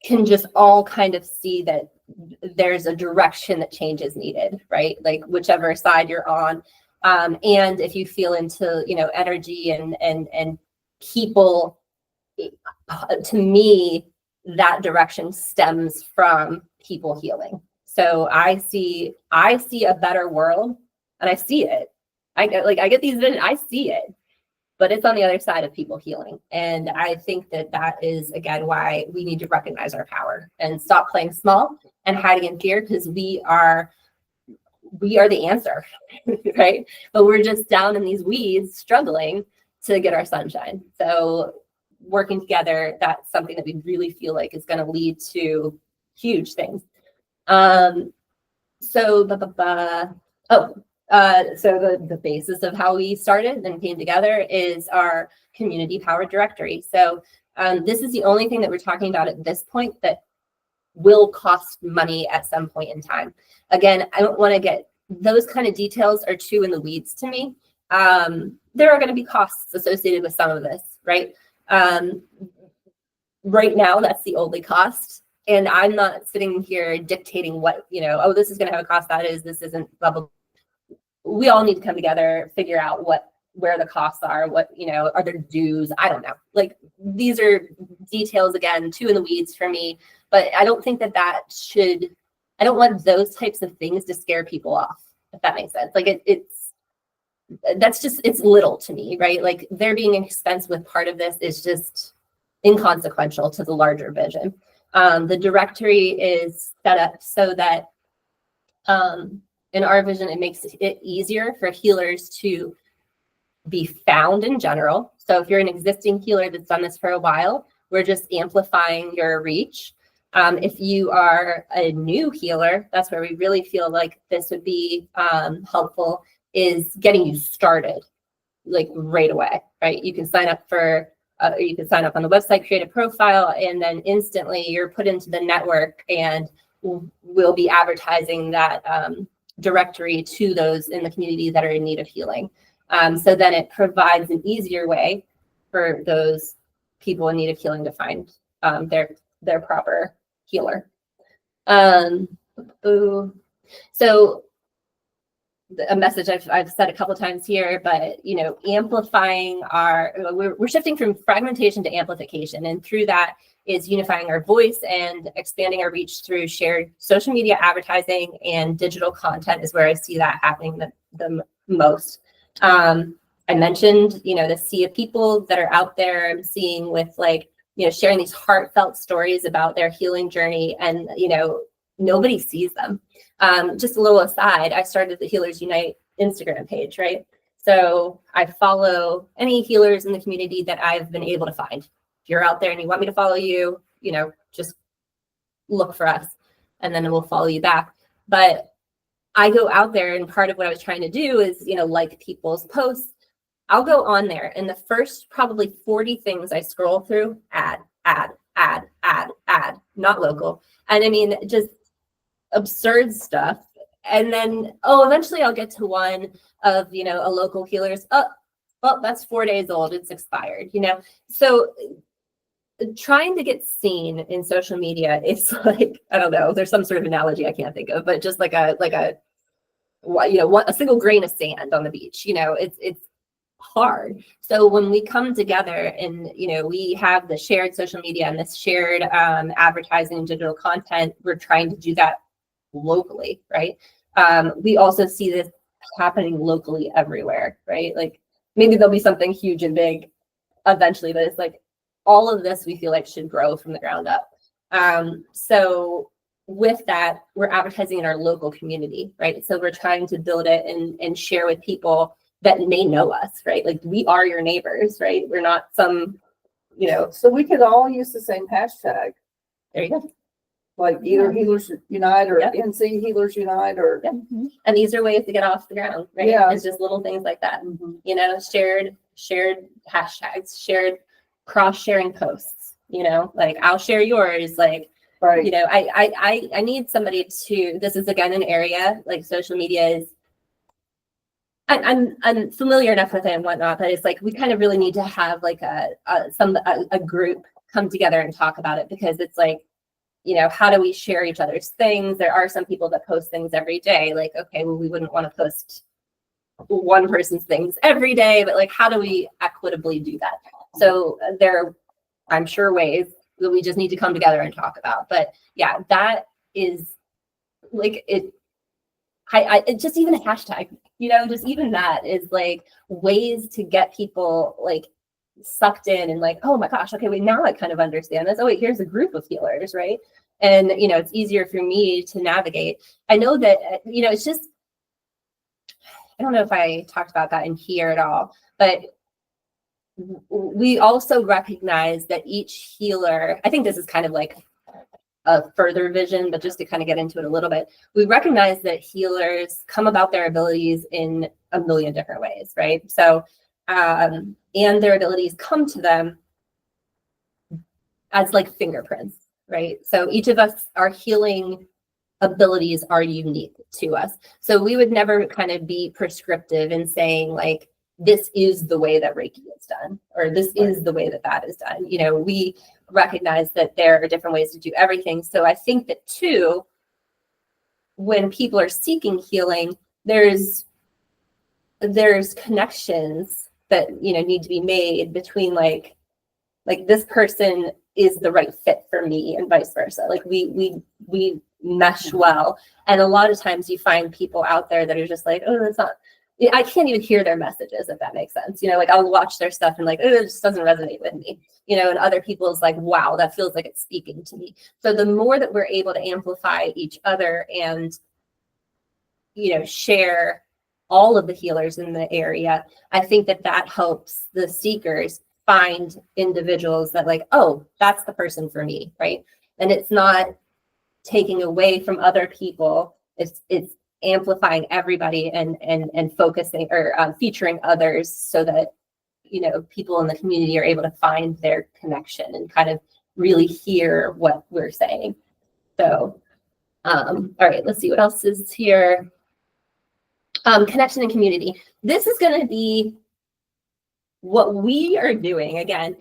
can just all kind of see that there's a direction that change is needed, right? Like whichever side you're on. And if you feel into, energy and people, to me, that direction stems from people healing. So I see a better world, and I see it. I get these visions, I see it, but it's on the other side of people healing. And I think that is, again, why we need to recognize our power and stop playing small and hiding in fear, because we are the answer, right? But we're just down in these weeds struggling to get our sunshine. So working together, that's something that we really feel like is going to lead to huge things. So the basis of how we started and came together is our community power directory. So this is the only thing that we're talking about at this point that will cost money at some point in time. Again, I don't want to get those kind of details are too in the weeds to me. There are going to be costs associated with some of this, right? Right now, that's the only cost. And I'm not sitting here dictating what, this is going to have a cost, this isn't, blah, blah. We all need to come together, figure out where the costs are, what, are there dues? I don't know. Like, these are details, again, too in the weeds for me, but I don't think I don't want those types of things to scare people off, if that makes sense. Like it's little to me, right? Like there being an expense with part of this is just inconsequential to the larger vision. The directory is set up so that in our vision, it makes it easier for healers to be found in general. So if you're an existing healer that's done this for a while, we're just amplifying your reach. If you are a new healer, that's where we really feel like this would be helpful, is getting you started like right away, right? You can sign up on the website, create a profile, and then instantly you're put into the network, and we'll be advertising that directory to those in the community that are in need of healing. So then it provides an easier way for those people in need of healing to find their proper healer. So a message I've said a couple times here, but amplifying we're shifting from fragmentation to amplification, and through that is unifying our voice and expanding our reach through shared social media advertising and digital content is where I see that happening the most. I mentioned, the sea of people that are out there. I'm seeing with sharing these heartfelt stories about their healing journey, and nobody sees them. Just a little aside, I started the Healers Unite Instagram page, right? So I follow any healers in the community that I've been able to find. If you're out there and you want me to follow you, just look for us, and then we'll follow you back. But I go out there, and part of what I was trying to do is, like people's posts. I'll go on there, and the first probably 40 things I scroll through, ad, not local. And I mean, just absurd stuff. And then, eventually I'll get to one of, a local healer's, well, that's 4 days old, it's expired, So trying to get seen in social media, it's like, I don't know, there's some sort of analogy I can't think of, but just like a single grain of sand on the beach, it's hard. So when we come together and, we have the shared social media and this shared advertising and digital content, we're trying to do that locally, right? We also see this happening locally everywhere, right? Like maybe there'll be something huge and big eventually, but it's like all of this we feel like should grow from the ground up. So with that, we're advertising in our local community, right? So we're trying to build it and share with people that may know us, right? Like we are your neighbors, right? We're not some, So we could all use the same hashtag. There you go. Like either Healers Unite or Yep. NC Healers Unite or. Yep. And these are ways to get off the ground, right? Yeah. It's just little things like that. Mhm. You know, shared hashtags, shared cross-sharing posts, you know, like I'll share yours, like, Right. you know, I need somebody to, this is again an area like social media is, I'm familiar enough with it and whatnot, but it's like, we kind of really need to have like a group come together and talk about it, because it's like, you know, how do we share each other's things? There are some people that post things every day. Like, okay, well, we wouldn't want to post one person's things every day, but like, how do we equitably do that? So there are, I'm sure, ways that we just need to come together and talk about. But yeah, that is like it. I just even a hashtag, you know, just even that is like ways to get people like sucked in and like, oh my gosh, okay, wait, now I kind of understand this. Oh wait, here's a group of healers, right? And you know, it's easier for me to navigate. I know that you know, it's just, I don't know if I talked about that in here at all, but we also recognize that each healer, I think this is kind of like a further vision, but just to kind of get into it a little bit, we recognize that healers come about their abilities in a million different ways, right? So, and their abilities come to them as like fingerprints, right? So each of us, our healing abilities are unique to us. So we would never kind of be prescriptive in saying like, this is the way that Reiki is done, or this is the way that that is done. You know, we recognize that there are different ways to do everything. So I think that too, when people are seeking healing, there's connections that, you know, need to be made between like this person is the right fit for me and vice versa. Like we mesh well. And a lot of times you find people out there that are just like, oh, that's not, I can't even hear their messages, if that makes sense. You know, like I'll watch their stuff and like, oh, it just doesn't resonate with me. You know, and other people's like, wow, that feels like it's speaking to me. So the more that we're able to amplify each other and, you know, share all of the healers in the area, I think that that helps the seekers find individuals that like, oh, that's the person for me, right? And it's not taking away from other people. It's amplifying everybody and focusing or featuring others so that, you know, people in the community are able to find their connection and kind of really hear what we're saying. So, all right, let's see what else is here. Connection and community. This is going to be what we are doing again,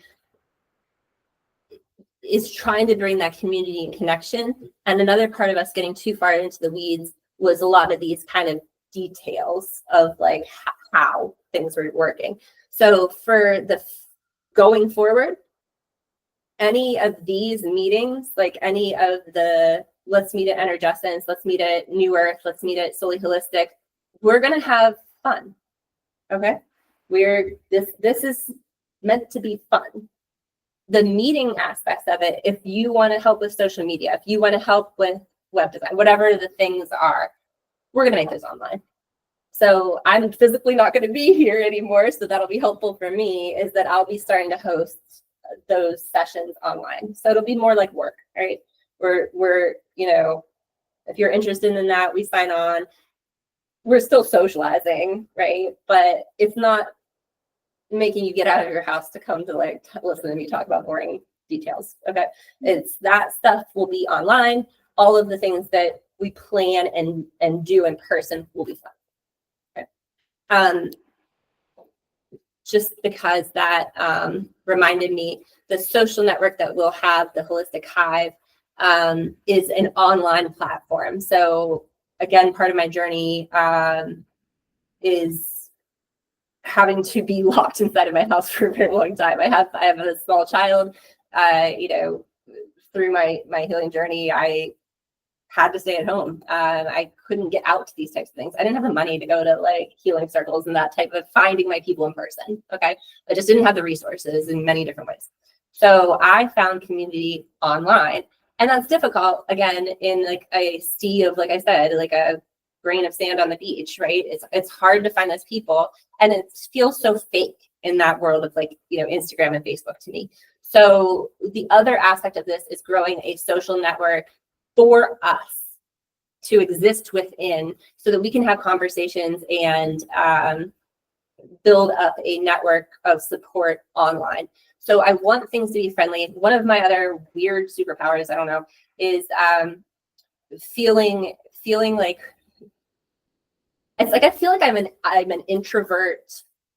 is trying to bring that community and connection. And another part of us getting too far into the weeds was a lot of these kind of details of like how things were working. So for the going forward, any of these meetings, like any of the, let's meet at Energescence, let's meet at New Earth, let's meet at Solely Holistic, we're going to have fun. Okay. This is meant to be fun. The meeting aspects of it, if you want to help with social media, if you want to help with web design, whatever the things are, we're going to make those online. So I'm physically not going to be here anymore. So that'll be helpful for me, is that I'll be starting to host those sessions online. So it'll be more like work, right? We're, you know, if you're interested in that, we sign on. We're still socializing, right? But it's not making you get out of your house to come to like listen to me talk about boring details. Okay. It's that stuff will be online. All of the things that we plan and do in person will be fun. Okay. Just because that reminded me, the social network that we'll have, the Holistic Hive, is an online platform. So again, part of my journey is having to be locked inside of my house for a very long time. I have a small child. You know, through my healing journey, I had to stay at home. I couldn't get out to these types of things. I didn't have the money to go to like healing circles and that type of finding my people in person. Okay. I just didn't have the resources in many different ways. So I found community online, and that's difficult again in like a sea of, like I said, like a grain of sand on the beach, right? It's hard to find those people, and it feels so fake in that world of like, you know, Instagram and Facebook to me. So the other aspect of this is growing a social network for us to exist within so that we can have conversations and build up a network of support online. So I want things to be friendly. One of my other weird superpowers, I don't know, is feeling like it's like I feel like I'm an introvert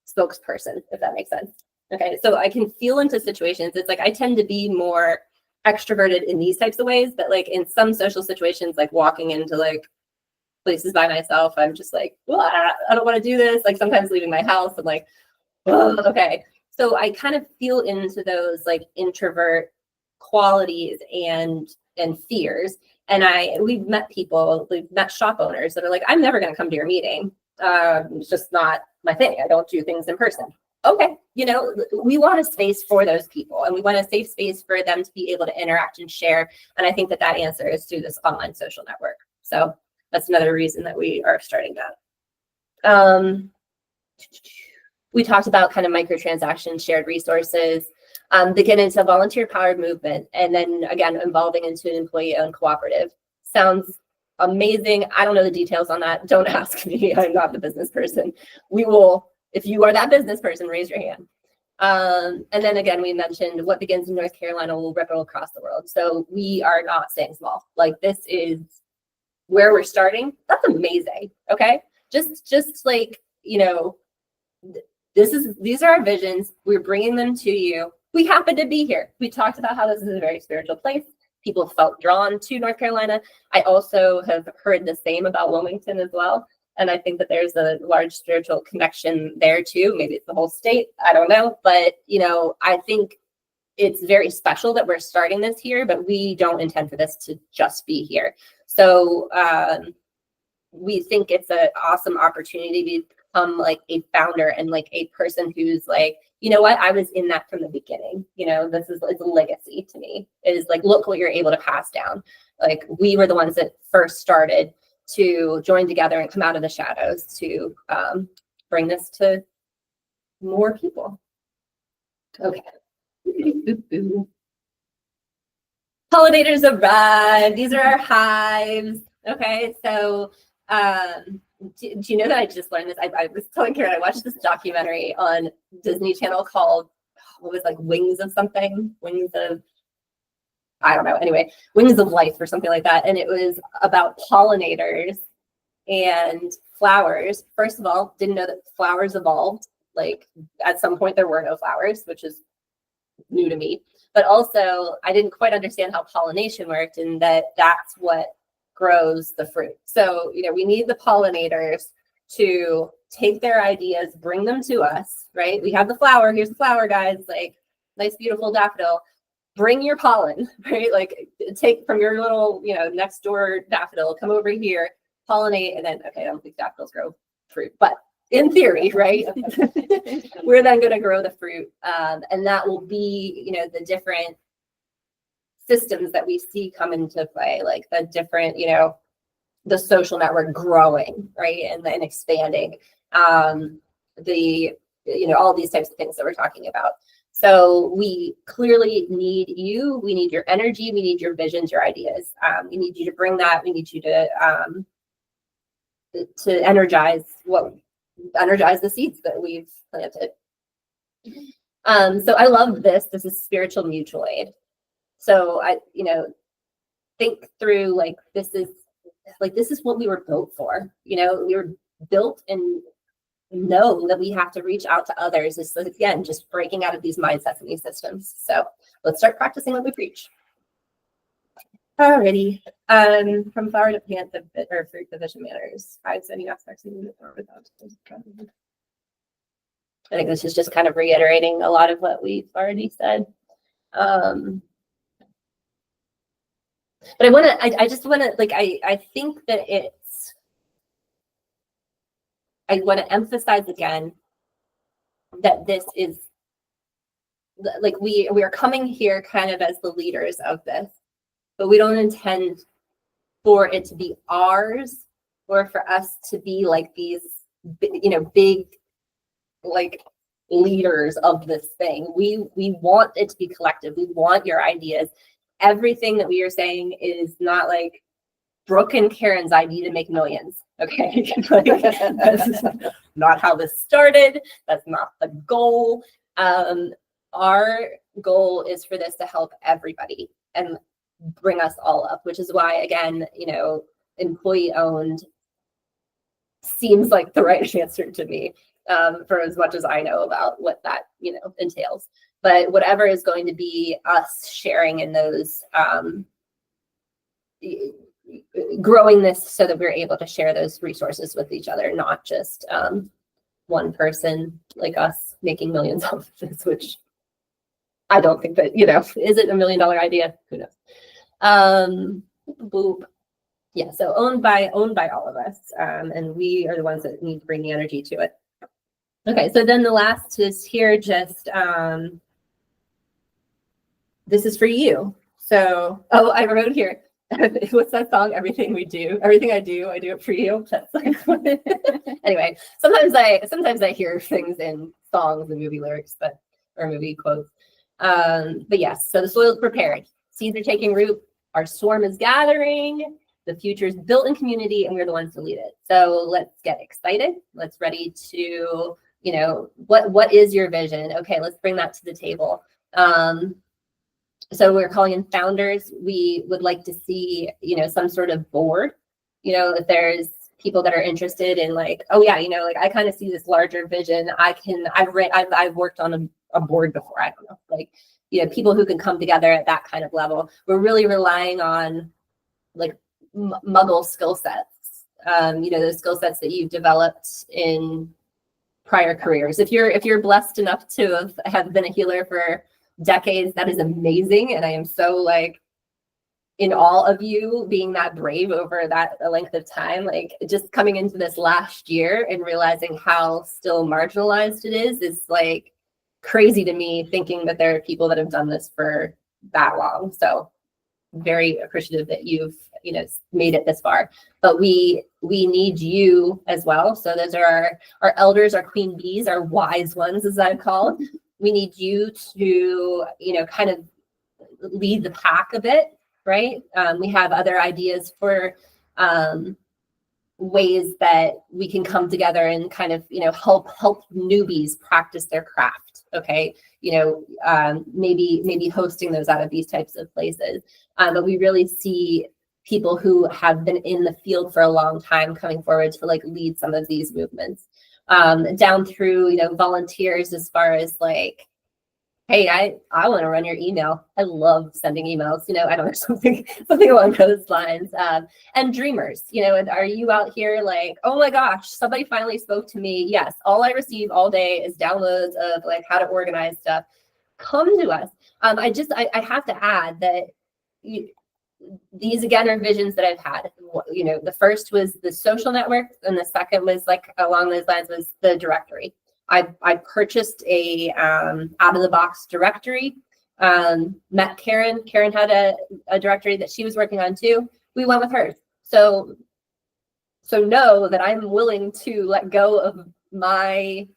spokesperson, if that makes sense. Okay, so I can feel into situations. It's like I tend to be more extroverted in these types of ways, but like in some social situations, like walking into like places by myself, I'm just like, well, I don't want to do this. Like sometimes leaving my house, I'm like, oh, okay. So I kind of feel into those like introvert qualities and fears. And we've met shop owners that are like, I'm never going to come to your meeting. It's just not my thing. I don't do things in person. Okay, we want a space for those people, and we want a safe space for them to be able to interact and share. And I think that answer is through this online social network. So that's another reason that we are starting that. We talked about kind of microtransactions, shared resources, they get into volunteer powered movement, and then again, evolving into an employee-owned cooperative. Sounds amazing. I don't know the details on that. Don't ask me. I'm not the business person. We will, if you are that business person, raise your hand. And then again, we mentioned what begins in North Carolina will ripple across the world. So we are not staying small. Like this is where we're starting. That's amazing. Okay. Just like, these are our visions. We're bringing them to you. We happen to be here. We talked about how this is a very spiritual place. People felt drawn to North Carolina. I also have heard the same about Wilmington as well. And I think that there's a large spiritual connection there too. Maybe it's the whole state. I don't know. But, I think it's very special that we're starting this here, but we don't intend for this to just be here. So we think it's an awesome opportunity to become like a founder and like a person who's like, you know what, I was in that from the beginning. It's a legacy to me. It is like, look what you're able to pass down. Like we were the ones that first started to join together and come out of the shadows to bring this to more people. Okay. Pollinators arrived. These are our hives. Okay, so do you know that I just learned this? I was telling Karen, I watched this documentary on Disney Channel called, what was like Wings of something? I don't know. Anyway, Wings of Life or something like that. And it was about pollinators and flowers. First of all, didn't know that flowers evolved. Like at some point there were no flowers, which is new to me. But also I didn't quite understand how pollination worked and that's what grows the fruit. So, we need the pollinators to take their ideas, bring them to us, right? We have the flower. Here's the flower, guys. Like nice, beautiful daffodil. Bring your pollen, right? Like take from your little, next door daffodil, come over here, pollinate, and then, okay, I don't think daffodils grow fruit, but in theory, right? We're then going to grow the fruit. And that will be, the different systems that we see come into play, like the different, the social network growing, right? And then expanding, all these types of things that we're talking about. So we clearly need you. We need your energy. We need your visions, your ideas. We need you to bring that. We need you to energize the seeds that we've planted. So I love this. This is spiritual mutual aid. So I, think through like, this is what we were built for. We were built and know that we have to reach out to others. It's again, just breaking out of these mindsets and these systems. So let's start practicing what we preach. Alrighty. From flower to plant, or fruit, the vision matters. 5 setting aspects of it or without. I think this is just kind of reiterating a lot of what we've already said. But I just want to, like, I think that I want to emphasize again that this is, like, we are coming here kind of as the leaders of this, but we don't intend for it to be ours or for us to be like these, big, like, leaders of this thing. We want it to be collective. We want your ideas. everything that we are saying is not like Brooke and Karen's idea to make millions. Okay. Like, that's not how this started. That's not the goal. Our goal is for this to help everybody and bring us all up, which is why, again, employee owned seems like the right answer to me, for as much as I know about what that, entails. But whatever is going to be us sharing in those, growing this so that we're able to share those resources with each other, not just one person like us making millions off of this, which I don't think that, is it $1 million idea? Who knows? Boop. Yeah, so owned by all of us. And we are the ones that need to bring the energy to it. Okay, so then the last is here, just this is for you. So, I wrote here, what's that song? Everything I do it for you. That's like, anyway, sometimes I hear things in songs and movie lyrics, or movie quotes. But yes, so the soil is prepared. Seeds are taking root. Our swarm is gathering. The future is built in community, and we're the ones to lead it. So let's get excited. Let's ready to, what is your vision? Okay, let's bring that to the table. So we're calling in founders. We would like to see, some sort of board, if there's people that are interested in like, oh yeah, I kind of see this larger vision. I've worked on a board before. I don't know, like, people who can come together at that kind of level. We're really relying on like muggle skill sets, those skill sets that you've developed in prior careers. If you're blessed enough to have been a healer for decades, that is amazing. And I am so like in awe of you being that brave over that length of time. Like just coming into this last year and realizing how still marginalized it is like crazy to me, thinking that there are people that have done this for that long. So very appreciative that you've made it this far, but we need you as well. So those are our elders, our queen bees, our wise ones, as I've called. We need you to kind of lead the pack a bit, right? We have other ideas for ways that we can come together and kind of help newbies practice their craft. Okay, maybe hosting those out of these types of places, but we really see people who have been in the field for a long time coming forward to like lead some of these movements, down through volunteers as far as like, hey, I want to run your email. I love sending emails. I don't know, something along those lines. And dreamers, are you out here like, oh my gosh, somebody finally spoke to me. Yes, all I receive all day is downloads of like how to organize stuff. Come to us. I have to add that these again are visions that I've had. The first was the social network, and the second was like along those lines was the directory. I purchased a out of the box directory. Met Karen. Karen had a directory that she was working on too. We went with hers. So know that I'm willing to let go of my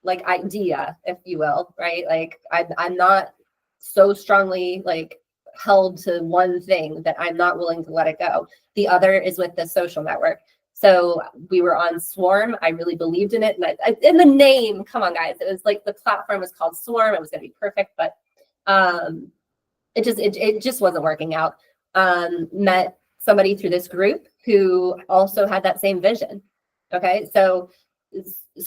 like idea, if you will, right? Like I'm not so strongly like held to one thing that I'm not willing to let it go. The other is with the social network. So we were on Swarm. I really believed in it. And in the name, come on guys, it was like the platform was called Swarm. It was going to be perfect, but it just wasn't working out. Met somebody through this group who also had that same vision. Okay. So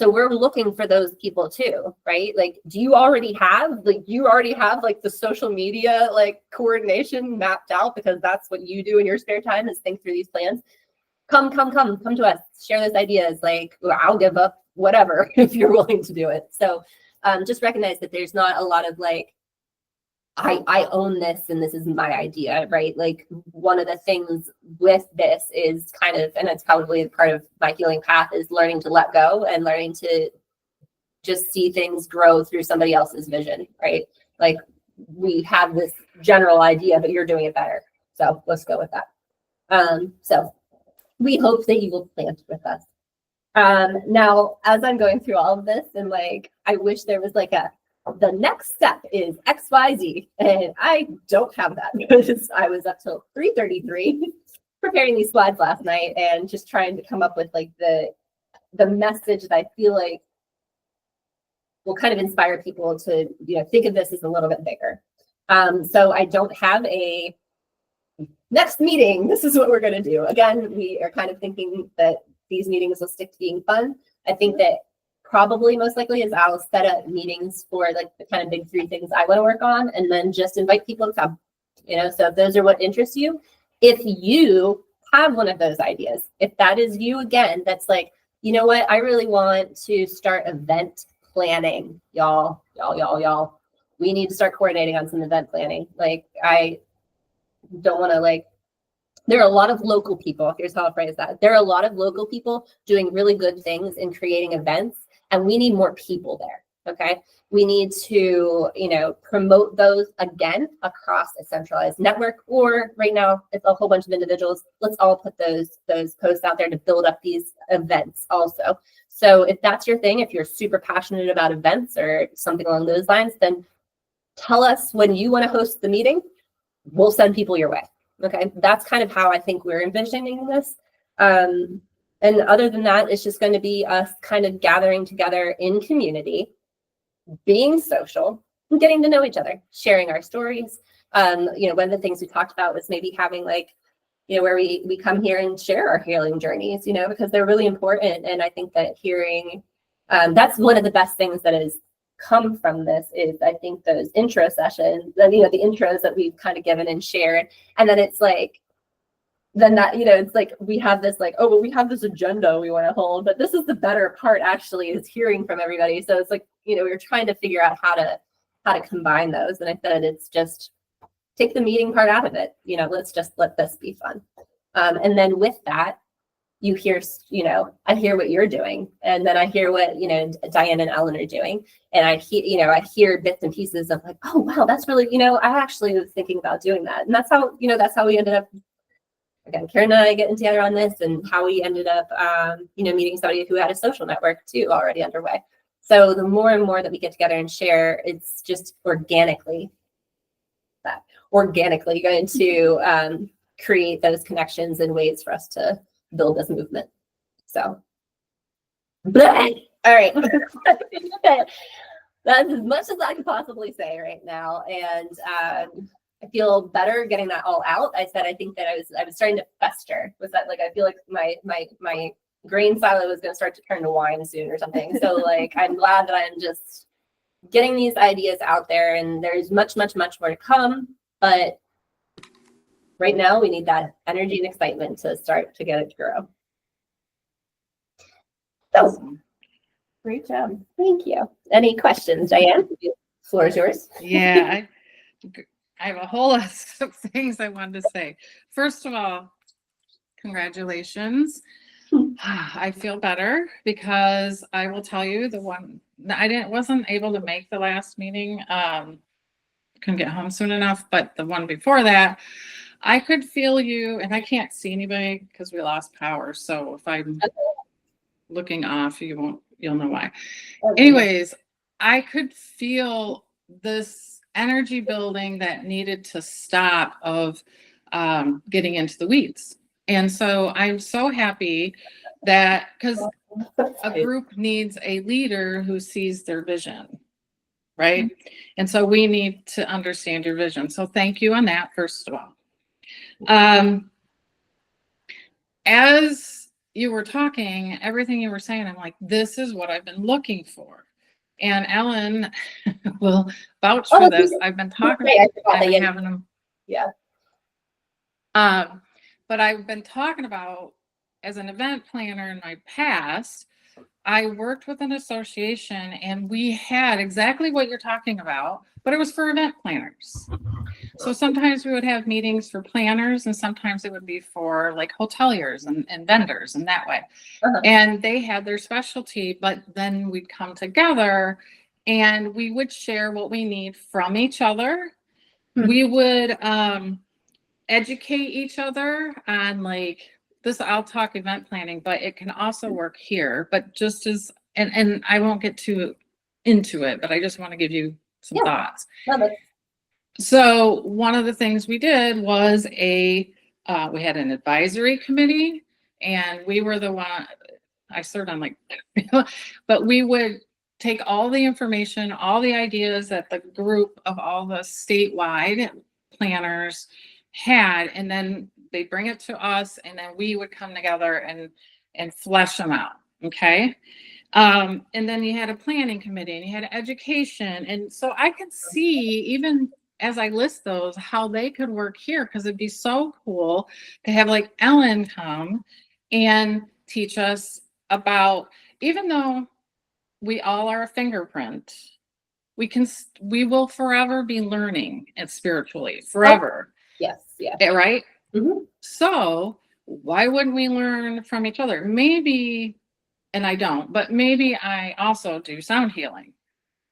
we're looking for those people too, right? Like, do you already have like the social media, like coordination mapped out, because that's what you do in your spare time is think through these plans. Come to us, share those ideas. Like, I'll give up whatever if you're willing to do it. So just recognize that there's not a lot of like, I own this and this is my idea, right? Like one of the things with this is kind of, and it's probably part of my healing path, is learning to let go and learning to just see things grow through somebody else's vision, right? Like we have this general idea, but you're doing it better. So let's go with that. So we hope that you will plant with us. Now, as I'm going through all of this, and like, I wish there was like a the next step is XYZ. And I don't have that because I was up till 3:33 preparing these slides last night and just trying to come up with like the message that I feel like will kind of inspire people to, think of this as a little bit bigger. So I don't have a next meeting. This is what we're going to do. Again, we are kind of thinking that these meetings will stick to being fun. I think that probably most likely is I'll set up meetings for like the kind of big 3 things I want to work on and then just invite people to come, so if those are what interests you, if you have one of those ideas, if that is you again, that's like, you know what, I really want to start event planning, y'all, we need to start coordinating on some event planning. Like I don't want to there are a lot of local people. Here's how I'll phrase that. There are a lot of local people doing really good things in creating events, and we need more people there. Okay. We need to, promote those again across a centralized network, or right now it's a whole bunch of individuals. Let's all put those posts out there to build up these events also. So if that's your thing, if you're super passionate about events or something along those lines, then tell us when you want to host the meeting. We'll send people your way. Okay, that's kind of how I think we're envisioning this. And other than that, it's just going to be us kind of gathering together in community, being social, and getting to know each other, sharing our stories. One of the things we talked about was maybe having where we come here and share our healing journeys, because they're really important. And I think that hearing, that's one of the best things that is come from this is I think those intro sessions, and the intros that we've kind of given and shared, and then it's like then that it's like we have this we have this agenda we want to hold, but this is the better part actually, is hearing from everybody. So it's like we're trying to figure out how to combine those, and I said it's just take the meeting part out of it. Let's just let this be fun, and then with that you hear, I hear what you're doing, and then I hear what, Diane and Ellen are doing. And I hear bits and pieces of like, oh, wow, that's really, I actually was thinking about doing that. And that's how we ended up, again, Karen and I getting together on this, and how we ended up, meeting somebody who had a social network too already underway. So the more and more that we get together and share, it's just organically going to create those connections and ways for us to build this movement. So, all right. That's as much as I can possibly say right now. And I feel better getting that all out. I think that I was starting to fester. Was that I feel like my grain silo was going to start to turn to wine soon or something. So I'm glad that I'm just getting these ideas out there, and there's much more to come. But right now, we need that energy and excitement to start to get it to grow. So, Great job. thank you. Any questions, Diane? The floor is yours. Yeah, I have a whole list of things I wanted to say. First of all, congratulations. I feel better because I will tell you wasn't able to make the last meeting. Couldn't get home soon enough, but the one before that, I could feel you, and I can't see anybody because we lost power. So if I'm looking off, you'll know why. Okay. Anyways, I could feel this energy building that needed to stop of getting into the weeds. And so I'm so happy that, because a group needs a leader who sees their vision, right? And so we need to understand your vision. So thank you on that, first of all. As you were talking, everything you were saying, I'm like, this is what I've been looking for. And Ellen will vouch for this. I've been talking about having them. Yeah. But I've been talking about, as an event planner in my past, I worked with an association, and we had exactly what you're talking about, but it was for event planners. So sometimes we would have meetings for planners, and sometimes it would be for hoteliers and vendors and that way. Uh-huh. And they had their specialty, but then we'd come together and we would share what we need from each other. Hmm. We would educate each other on this. I'll talk event planning, but it can also work here. But just as, and I won't get too into it, but I just want to give you some Yeah. thoughts. No, that's So one of the things we did was we had an advisory committee, and we were the one, I served on like, but we would take all the information, all the ideas that the group of all the statewide planners had, and then they'd bring it to us, and then we would come together and flesh them out. Okay. And then you had a planning committee, and you had education. And so I could see, even as I list those, how they could work here, because it'd be so cool to have like Ellen come and teach us about, even though we all are a fingerprint, we will forever be learning it spiritually, forever. yes, yeah. Right? Mhm. So why wouldn't we learn from each other? Maybe, and I don't, but maybe I also do sound healing.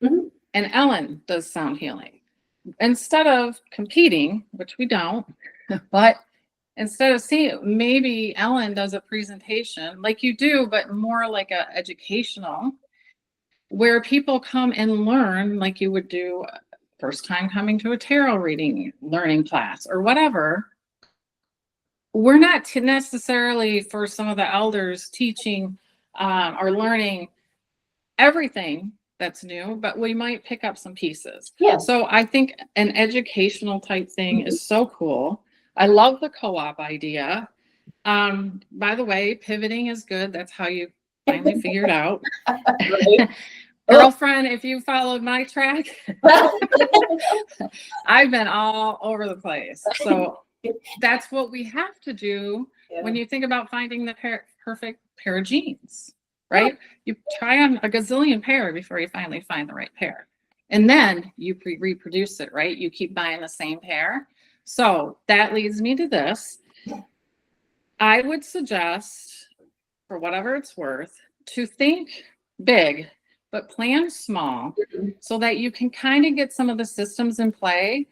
Mhm. And Ellen does sound healing. Instead of competing, which we don't, but instead of seeing, maybe Ellen does a presentation like you do, but more like a educational, where people come and learn like you would do first time coming to a tarot reading learning class or whatever. We're not necessarily, for some of the elders, teaching or learning everything that's new, but we might pick up some pieces. Yeah. So I think an educational type thing is so cool. I love the co-op idea. By the way, pivoting is good. That's how you finally figured out. Right? Girlfriend, if you followed my track, I've been all over the place. So that's what we have to do Yeah. when you think about finding the perfect pair of jeans, right? You try on a gazillion pair before you finally find the right pair. And then you reproduce it, right? You keep buying the same pair. So that leads me to this. I would suggest, for whatever it's worth, to think big, but plan small, so that you can kind of get some of the systems in place.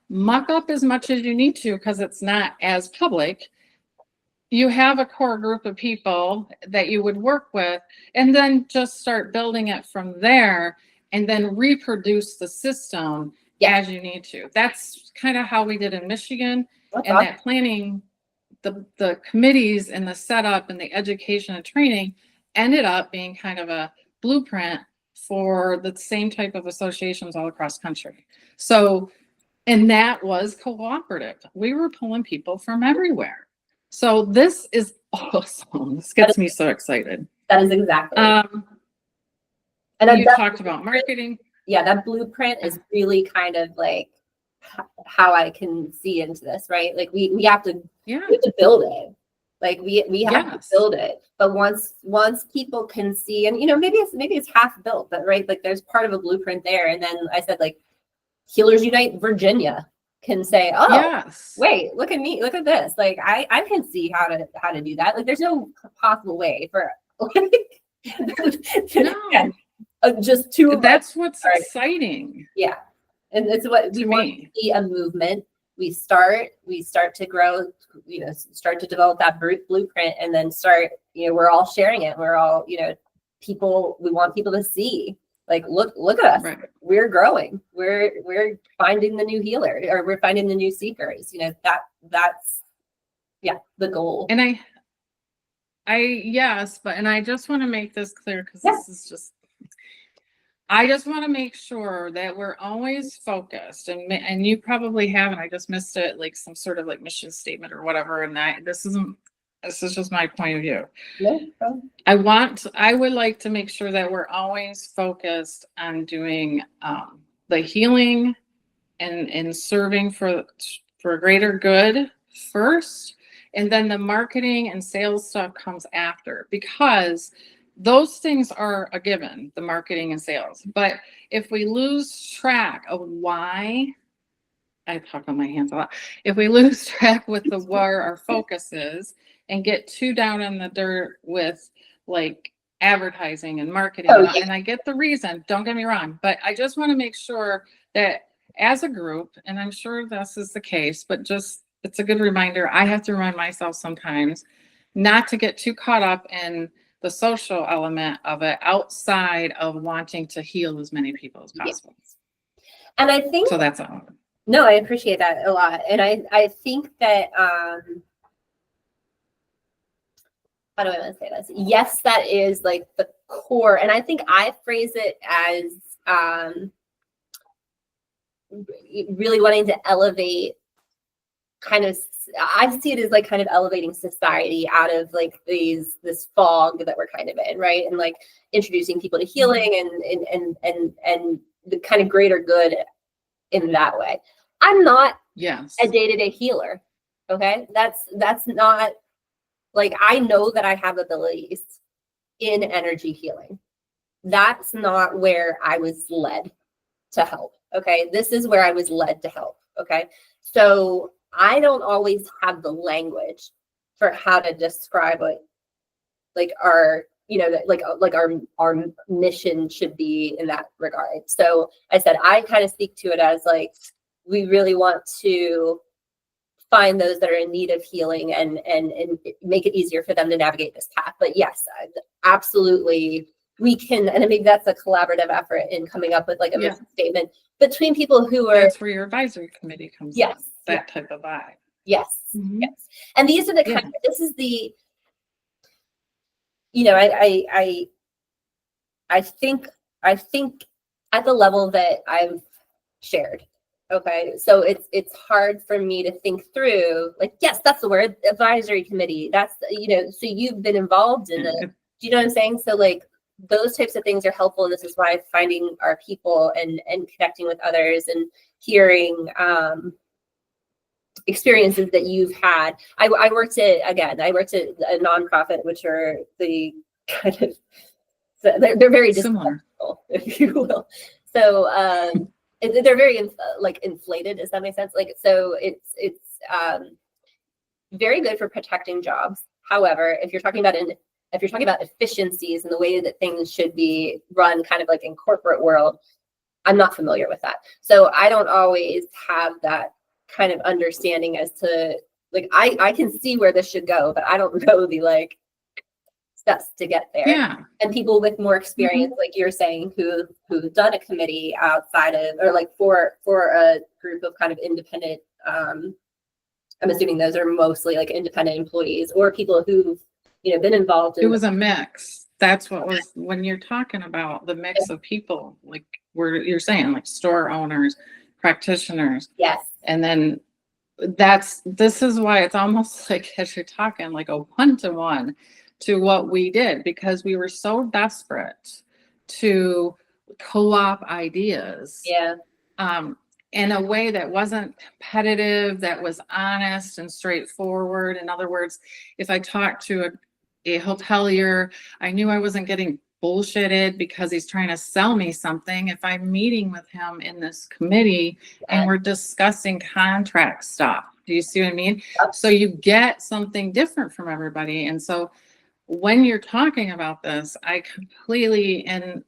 Muck up as much as you need to, because it's not as public. You have a core group of people that you would work with, and then just start building it from there, and then reproduce the system as you need to. That's kind of how we did in Michigan. That's and awesome. that planning, the committees and the setup and the education and training ended up being kind of a blueprint for the same type of associations all across country. So, and that was cooperative. We were pulling people from everywhere. So this is awesome. This gets me so excited. That is exactly. And you talked about marketing. Yeah, that blueprint is really kind of like how I can see into this, right? Like we have to build it. Like we have to build it. But once people can see, and maybe it's half built, but right, like there's part of a blueprint there. And then I said, like, Healers Unite Virginia can say, oh, wait, look at me, look at this. Like I can see how to do that. Like there's no possible way for just two. That's what's exciting. Yeah. And it's what we want to see, a movement. We start to grow, start to develop that blueprint, and then start, we're all sharing it. We're all, people, we want people to see, like, look at us. Right. We're growing. We're finding the new healer, or we're finding the new seekers. That's the goal. And I just want to make this clear, because this is just, I just want to make sure that we're always focused, and you probably have, and I just missed it, like some sort of like mission statement or whatever. And this is just my point of view. Yeah. I would like to make sure that we're always focused on doing the healing and serving for a greater good first, and then the marketing and sales stuff comes after, because those things are a given, the marketing and sales. But if we lose track of why, I talk on my hands a lot. If we lose track with where our focus is, and get too down in the dirt with like advertising and marketing, and I get the reason, don't get me wrong, but I just want to make sure that as a group, and I'm sure this is the case, but just, it's a good reminder. I have to remind myself sometimes not to get too caught up in the social element of it outside of wanting to heal as many people as possible. And I think, So that's all. no, I appreciate that a lot. And I think that, how do I want to say this? Yes, that is like the core. And I think I phrase it as really wanting to elevate kind of, I see it as like kind of elevating society out of like this fog that we're kind of in, right? And like introducing people to healing and the kind of greater good in that way. I'm not a day-to-day healer. Okay. That's not like, I know that I have abilities in energy healing. That's not where I was led to help. Okay. This is where I was led to help. Okay. So I don't always have the language for how to describe what like our, you know, like our mission should be in that regard. So I said, I kind of speak to it as like, we really want to find those that are in need of healing and make it easier for them to navigate this path. But yes, absolutely, we can, and maybe that's a collaborative effort in coming up with like a mission statement between people who are. That's where your advisory committee comes in. That type of vibe. Yes. Yes. And these are the kind of, this is the, you know, I think at the level that I've shared. Okay. So it's hard for me to think through, like, yes, that's the word, advisory committee. That's, you know, so you've been involved in it. Do you know what I'm saying? So like those types of things are helpful. And this is why finding our people and connecting with others and hearing experiences that you've had. I worked at a nonprofit, which are the kind of, so they're very similar, if you will. So they're very like inflated. Does that make sense? Like, so it's very good for protecting jobs. However, if you're talking about efficiencies and the way that things should be run, kind of like in corporate world, I'm not familiar with that. So I don't always have that kind of understanding as to like, I can see where this should go, but I don't know the like steps to get there. Yeah. And people with more experience, like you're saying, who've done a committee outside of, or like for a group of kind of independent, I'm assuming those are mostly like independent employees or people who've, you know, been involved in. It was a mix. That's what was, when you're talking about the mix of people, like where you're saying like store owners, practitioners. Yes. And then this is why it's almost like, as you're talking, like a one-to-one to what we did, because we were so desperate to co-op ideas. Yeah. In a way that wasn't competitive, that was honest and straightforward. In other words, if I talked to a hotelier, I knew I wasn't getting bullshitted because he's trying to sell me something. If I'm meeting with him in this committee and we're discussing contract stuff, do you see what I mean? Yep. So you get something different from everybody. And so when you're talking about this, I completely, and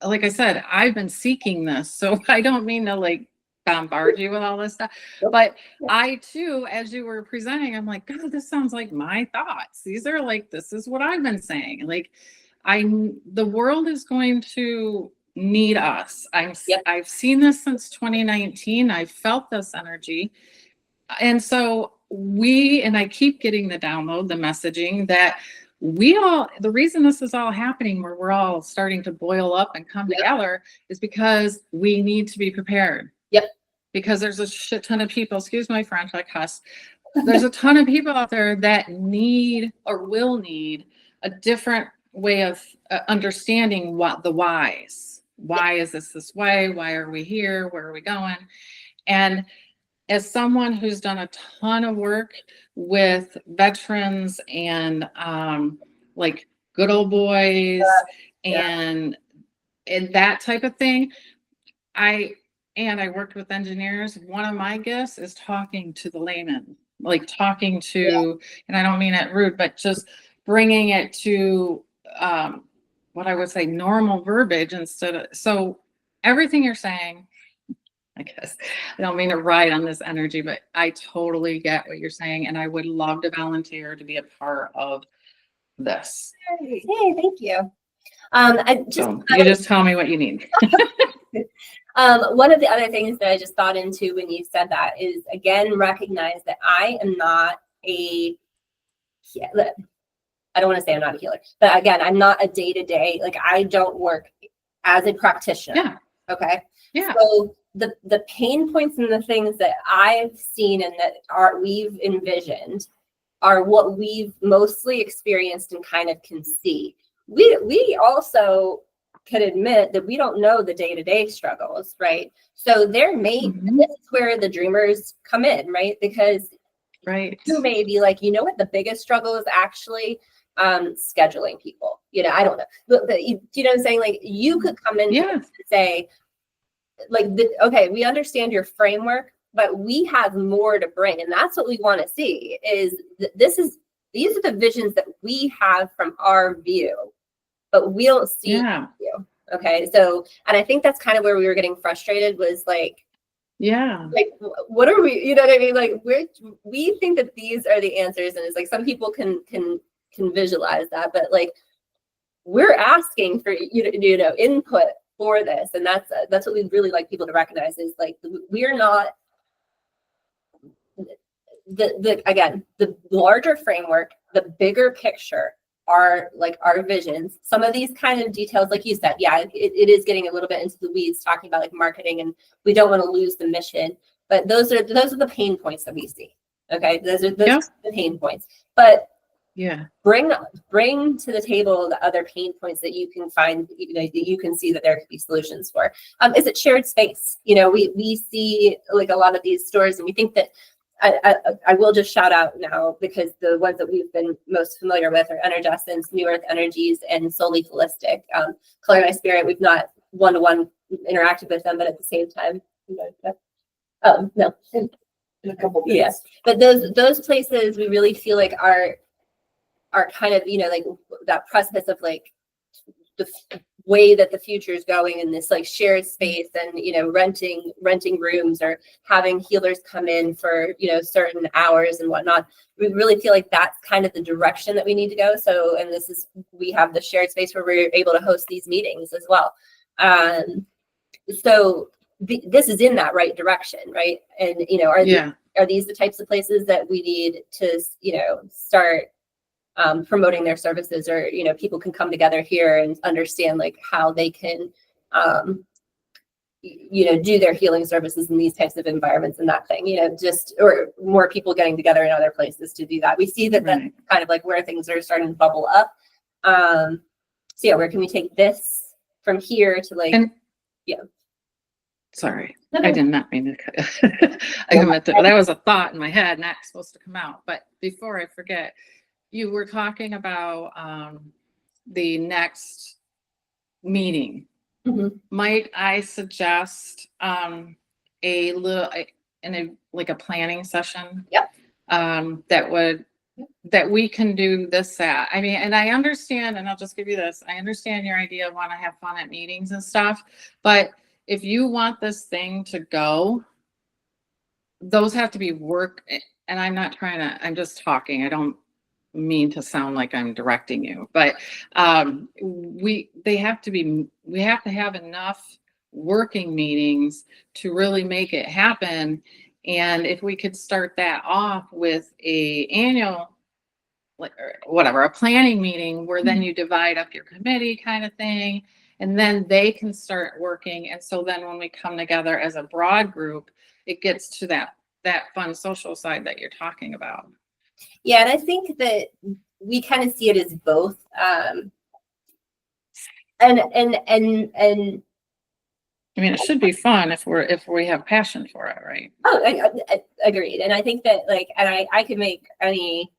like I said, I've been seeking this, so I don't mean to like bombard you with all this stuff, but I too, as you were presenting, I'm like, God, this sounds like my thoughts. These are like, this is what I've been saying. Like, the world is going to need us. I've seen this since 2019. I've felt this energy. And so and I keep getting the download, the messaging that the reason this is all happening, where we're all starting to boil up and come together, is because we need to be prepared. Yep. Because there's a shit ton of people, excuse my French, I cuss. There's a ton of people out there that need or will need a different way of understanding what the whys. Why is this way? Why are we here? Where are we going? And as someone who's done a ton of work with veterans and like good old boys and that type of thing, I worked with engineers. One of my gifts is talking to the layman, like talking to, and I don't mean it rude, but just bringing it to what I would say normal verbiage so everything you're saying, I guess I don't mean to ride on this energy, but I totally get what you're saying. And I would love to volunteer to be a part of this. Hey, thank you. So you just tell me what you need. One of the other things that I just thought into when you said that is, again, recognize that I am not I don't want to say I'm not a healer, but again, I'm not a day-to-day, like I don't work as a practitioner. Yeah. Okay. Yeah. So the pain points and the things that I've seen and that we've envisioned are what we've mostly experienced and kind of can see. We also can admit that we don't know the day-to-day struggles, right? So this is where the dreamers come in, right? Because you may be like, you know what, the biggest struggle is actually scheduling people. I don't know. But you know what I'm saying? Like you could come in and say, like, okay, we understand your framework, but we have more to bring. And that's what we want to see is these are the visions that we have from our view, but we don't see you. Okay. So, and I think that's kind of where we were getting frustrated was like, like, what are we, you know what I mean? Like we think that these are the answers. And it's like, some people can visualize that, but like, we're asking for, input for this. And that's what we'd really like people to recognize is like, we're not again, the larger framework, the bigger picture are like our visions. Some of these kind of details, like you said, it is getting a little bit into the weeds talking about like marketing, and we don't want to lose the mission, but those are the pain points that we see. Okay. Those are the pain points, but bring to the table the other pain points that you can find, that you can see that there could be solutions for. Is it shared space? We see like a lot of these stores, and we think that I will just shout out now because the ones that we've been most familiar with are Energescence, New Earth Energies, and Solely Holistic. Color My Spirit, we've not one-to-one interacted with them, but at the same time, no. In a couple of days. Yes, but those places we really feel like are kind of, like that precipice of like the way that the future is going in this like shared space and, renting rooms or having healers come in for, certain hours and whatnot. We really feel like that's kind of the direction that we need to go. So, and we have the shared space where we're able to host these meetings as well. So this is in that right direction, right? And, are these the types of places that we need to, start promoting their services, or people can come together here and understand like how they can do their healing services in these types of environments and that thing, or more people getting together in other places to do that. We see that that's kind of like where things are starting to bubble up. So where can we take this from here to like Sorry, I did not mean to cut. That was a thought in my head, not supposed to come out. But before I forget, you were talking about the next meeting. Might I suggest a planning session? That we can do this at. I mean, and I understand, and I'll just give you this. I understand your idea of want to have fun at meetings and stuff, but if you want this thing to go, those have to be work. And I'm just talking. I don't mean to sound like I'm directing you, but we have to have enough working meetings to really make it happen. And if we could start that off with a annual, a planning meeting where then you divide up your committee kind of thing, and then they can start working. And so then when we come together as a broad group, it gets to that fun social side that you're talking about. Yeah, and I think that we kind of see it as both. And I mean, it should be fun if we have passion for it, right? Oh, I agreed. And I think that and I could make any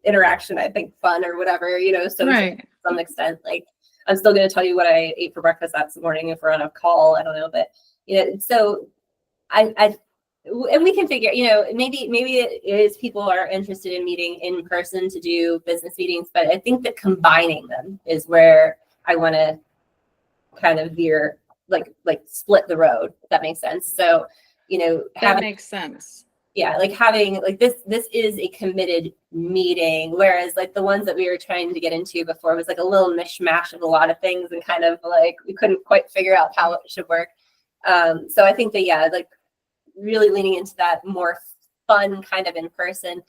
interaction, I think, fun or whatever, so to some extent. Like, I'm still going to tell you what I ate for breakfast that morning if we're on a call. I don't know, but so and we can figure, maybe it is people are interested in meeting in person to do business meetings, but I think that combining them is where I want to kind of veer, like split the road, if that makes sense. So, that makes sense. yeah, like having like this is a committed meeting, whereas like the ones that we were trying to get into before was like a little mishmash of a lot of things and kind of like we couldn't quite figure out how it should work. So I think that, yeah, like really leaning into that more fun kind of in person.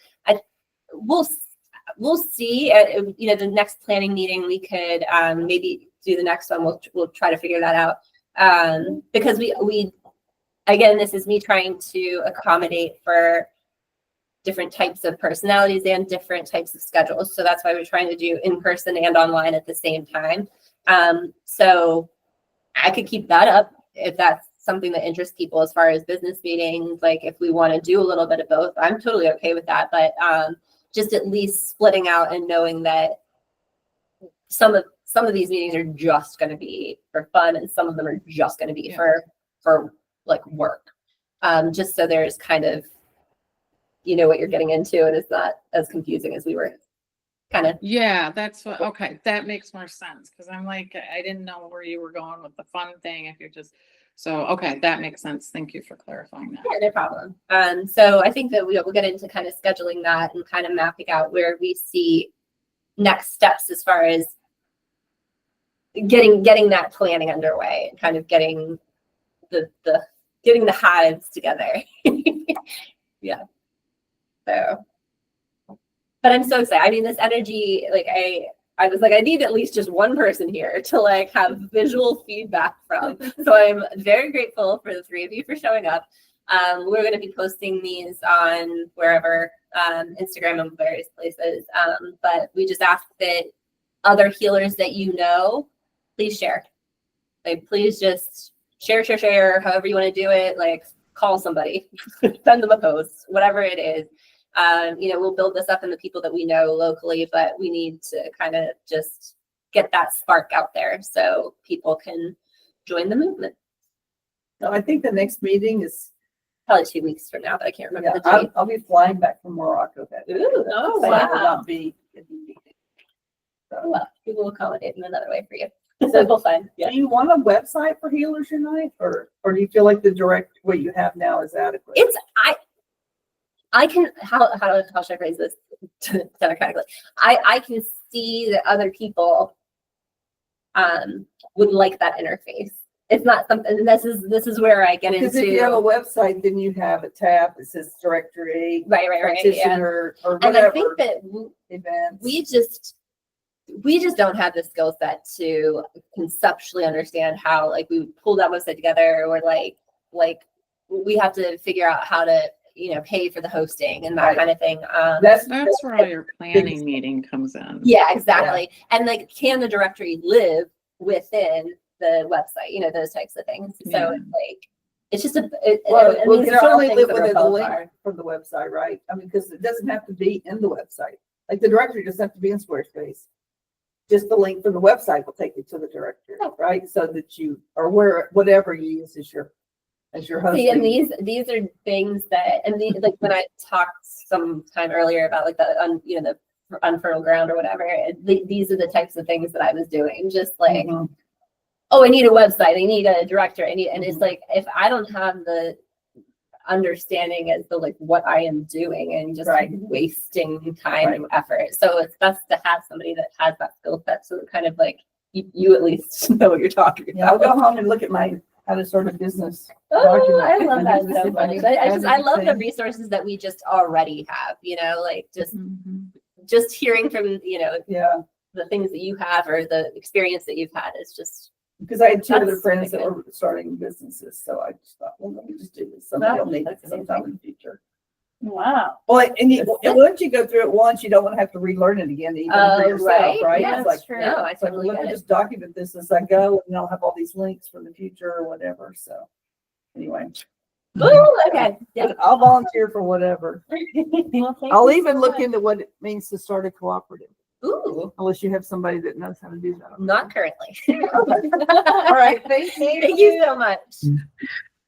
We'll see. The next planning meeting we could maybe do the next one. We'll try to figure that out because we again, this is me trying to accommodate for different types of personalities and different types of schedules. So that's why we're trying to do in person and online at the same time. So I could keep that up if that's something that interests people as far as business meetings. Like if we want to do a little bit of both, I'm totally okay with that. But just at least splitting out and knowing that some of these meetings are just going to be for fun and some of them are just going to be for like work. Just so there's kind of, what you're getting into and it's not as confusing as we were kind of. Yeah, that's what, okay, that makes more sense. Cause I'm like, I didn't know where you were going with the fun thing. If you're just, so, okay, that makes sense. Thank you for clarifying that. Yeah, no problem. So I think that we'll get into kind of scheduling that and kind of mapping out where we see next steps as far as getting that planning underway and kind of getting the hives together. Yeah. So, but I'm so excited. I mean, this energy, like I was like, I need at least just one person here to like have visual feedback from. So I'm very grateful for the three of you for showing up. We're going to be posting these on wherever, Instagram and various places. But we just ask that other healers that please share. Like, please just share, however you want to do it. Like, call somebody, send them a post, whatever it is. We'll build this up in the people that we know locally, but we need to kind of just get that spark out there so people can join the movement. No, I think the next meeting is Probably 2 weeks from now, but I can't remember the date. I'll be flying back from Morocco that day. Ooh, So I will not be in the meeting. So, Well, we will accommodate in another way for you. So we'll find. Yeah. do you want a website for Healers Unite, or do you feel like the direct what you have now is adequate? I can how should I phrase this democratically? I can see that other people would like that interface. It's not something. This is where I get because into. if you have a website, then you have a tab that says directory, right, practitioner, or and whatever. I think that events. we just don't have the skill set to conceptually understand how like we pull that website together, or like we have to figure out how to pay for the hosting and that kind of thing. That's where all your planning meeting comes in. Yeah, exactly. Yeah. And like, can the directory live within the website? Those types of things. Yeah. So it's like, it's just it can certainly live within the link from the website, right? I mean, because it doesn't have to be in the website. Like the directory doesn't have to be in Squarespace. Just the link from the website will take you to the directory, right? So that you, or whatever you use as your hosting. See, and these are things that, and like when I talked some time earlier about like the unfertile ground or whatever, these are the types of things that I was doing. Just like, oh, I need a website, I need a director, and it's like, if I don't have the understanding as to like what I am doing and just wasting time and effort. So it's best to have somebody that has that skill set. So kind of like you at least know what you're talking about. Yeah, I'll go home and look at how to start a business. Oh, I love that so much. I love the resources that we just already have, like just hearing from, the things that you have or the experience that you've had is just. Because I had two other friends that were starting businesses. So I just thought, well, let me just do this. Somebody will need it sometime in the future. Wow. Well, and once you go through it once, you don't want to have to relearn it again, even for yourself, right? Yeah, it's like, true. No, I totally let get me it. just document this as I go, and I'll have all these links for the future or whatever. So anyway. Ooh, okay. Yeah. I'll volunteer for whatever. Well, I'll even look into what it means to start a cooperative. Ooh, Unless you have somebody that knows how to do that. not currently. All right. Thank you. Thank you so much.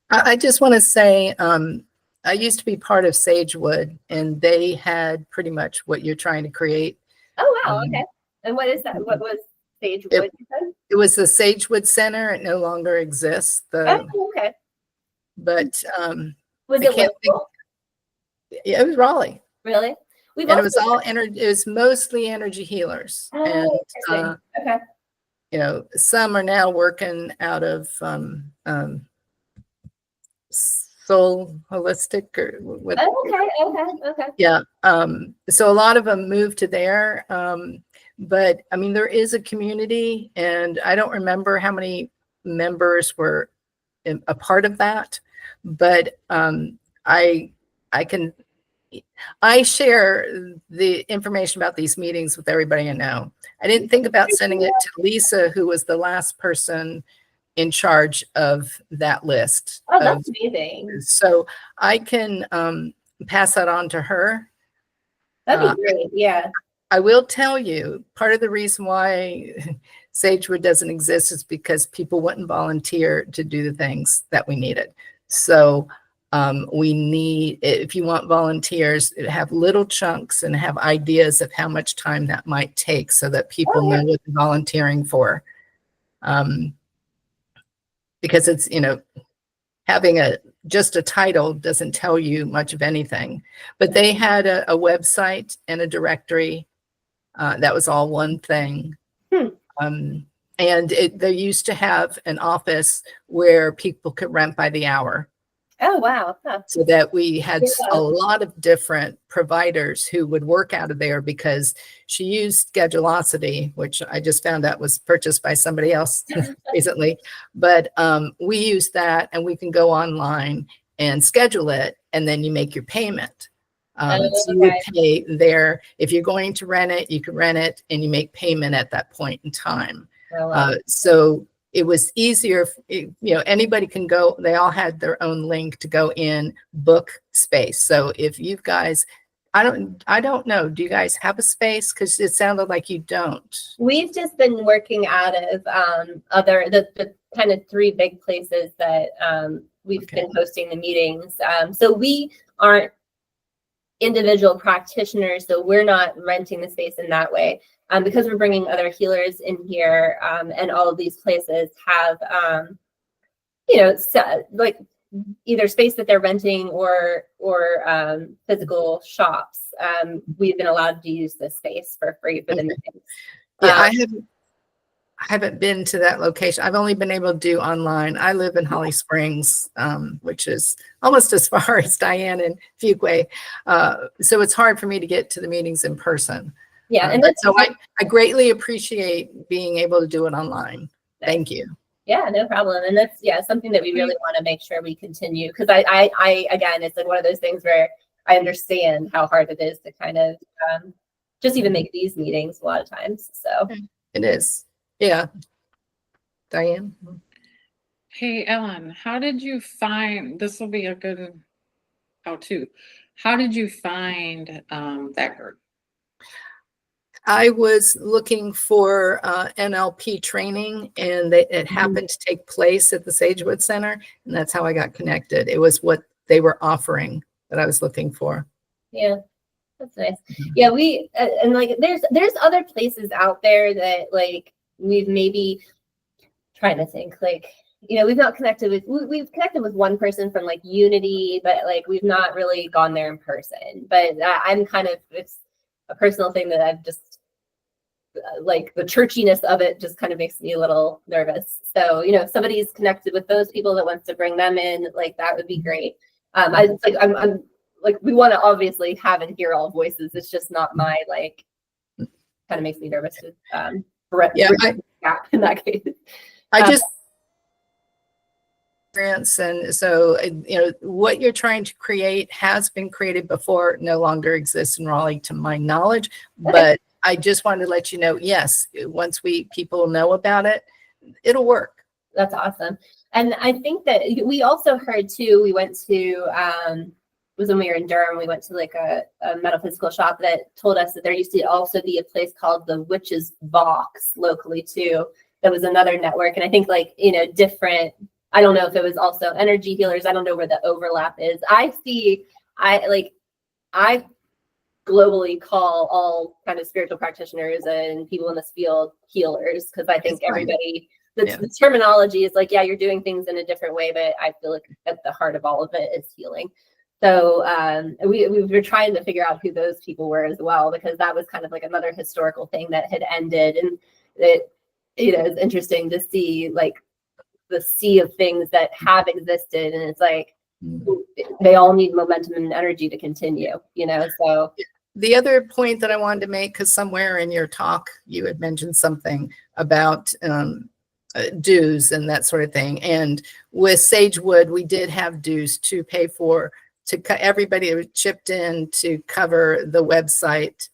I just want to say, I used to be part of Sagewood, and they had pretty much what you're trying to create. Oh, wow. Okay. And what is that? What was Sagewood? You said? It was the Sagewood Center. It no longer exists. Oh, okay. But Was I it can't think- local? Yeah, it was Raleigh. Really? We've And it was also, all energy, it was mostly energy healers. oh, And, interesting. Okay. you know, some are now working out of Soul Holistic or what. Oh, okay. Yeah. So a lot of them moved to there. But I mean, there is a community, and I don't remember how many members were a part of that, but I can I share the information about these meetings with everybody I know. I didn't think about sending it to Lisa, who was the last person in charge of that list. Oh, that's amazing. So I can pass that on to her. That'd be great. Yeah. I will tell you, part of the reason why Sagewood doesn't exist is because people wouldn't volunteer to do the things that we needed. So we need, if you want volunteers, have little chunks and have ideas of how much time that might take so that people know what they're volunteering for. Because it's, you know, having just a title doesn't tell you much of anything. But they had a website and a directory. That was all one thing. And they used to have an office where people could rent by the hour. Oh, wow. Huh. So that we had a lot of different providers who would work out of there, because she used Schedulosity, which I just found out was purchased by somebody else recently. But we use that, and we can go online and schedule it, and then you make your payment. So you would pay there. If you're going to rent it, you can rent it, and you make payment at that point in time. So it was easier, you know, anybody can go, they all had their own link to go in, book space. So if you guys, I don't know, do you guys have a space? Because it sounded like you don't. We've just been working out of the kind of three big places that we've been hosting the meetings. So we aren't individual practitioners, so we're not renting the space in that way. Because we're bringing other healers in here, and all of these places have, you know, like either space that they're renting or physical shops. We've been allowed to use this space for free for the meetings. Yeah, I haven't been to that location. I've only been able to do online. I live in Holly Springs, which is almost as far as Diane and Fuquay. So it's hard for me to get to the meetings in person. Yeah, and that's so I greatly appreciate being able to do it online. Thank you. Yeah, no problem. And that's something that we really want to make sure we continue, because I again, it's like one of those things where I understand how hard it is to kind of just even make these meetings a lot of times. So it is. Yeah. Diane. Hey, Ellen, how did you find, this will be a good how-to. How did you find that group? I was looking for NLP training, and it happened to take place at the Sagewood Center, and that's how I got connected. It was what they were offering that I was looking for. Yeah, that's nice. Yeah, we and like there's other places out there that like we've maybe trying to think, like, you know, we've connected with one person from like Unity, but like we've not really gone there in person. But I'm kind of, it's a personal thing that I've just like the churchiness of it just kind of makes me a little nervous. So, you know, if somebody's connected with those people that wants to bring them in, like that would be great. I'm like, we want to obviously have and hear all voices. It's just not my, like, kind of makes me nervous to in that case. I just and so, you know, what you're trying to create has been created before, no longer exists in Raleigh to my knowledge. Okay. But I just wanted to let you know, yes, once people know about it, it'll work. That's awesome. And I think that we also heard too, we went to, it was when we were in Durham, we went to like a metaphysical shop that told us that there used to also be a place called the Witch's Box locally too. That was another network. And I think, like, you know, different, I don't know if it was also energy healers. I don't know where the overlap is. I globally call all kind of spiritual practitioners and people in this field healers, because I think everybody, the terminology is like, yeah, you're doing things in a different way, but I feel like at the heart of all of it is healing. So we were trying to figure out who those people were as well, because that was kind of like another historical thing that had ended. And it, it's interesting to see like the sea of things that have existed. And it's like, they all need momentum and energy to continue, so. The other point that I wanted to make, because somewhere in your talk, you had mentioned something about dues and that sort of thing. And with Sagewood, we did have dues to pay for, everybody chipped in to cover the website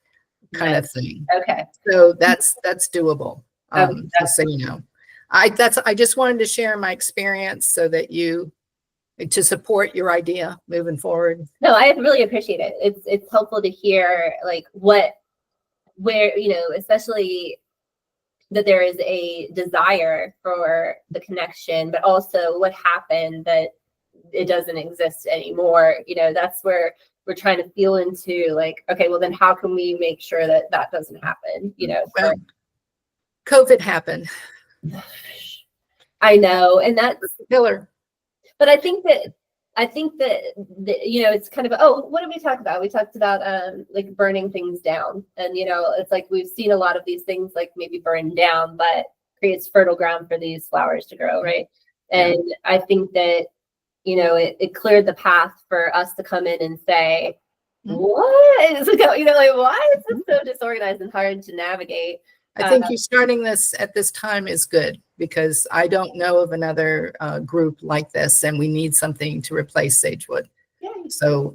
kind of thing. Okay. So that's doable. Okay. Just so you know. I just wanted to share my experience so that to support your idea moving forward. No, I really appreciate it. It's helpful to hear like where, especially that there is a desire for the connection, but also what happened that it doesn't exist anymore. That's where we're trying to feel into like, okay, well then how can we make sure that that doesn't happen? Well, COVID happened. I know, and that's killer. But I think that it's kind of, what did we talk about? We talked about like burning things down, and it's like we've seen a lot of these things like maybe burn down, but creates fertile ground for these flowers to grow, right? And I think that it cleared the path for us to come in and say, what is like why is this so disorganized and hard to navigate? I think you starting this at this time is good, because I don't know of another group like this, and we need something to replace Sagewood. Yay. So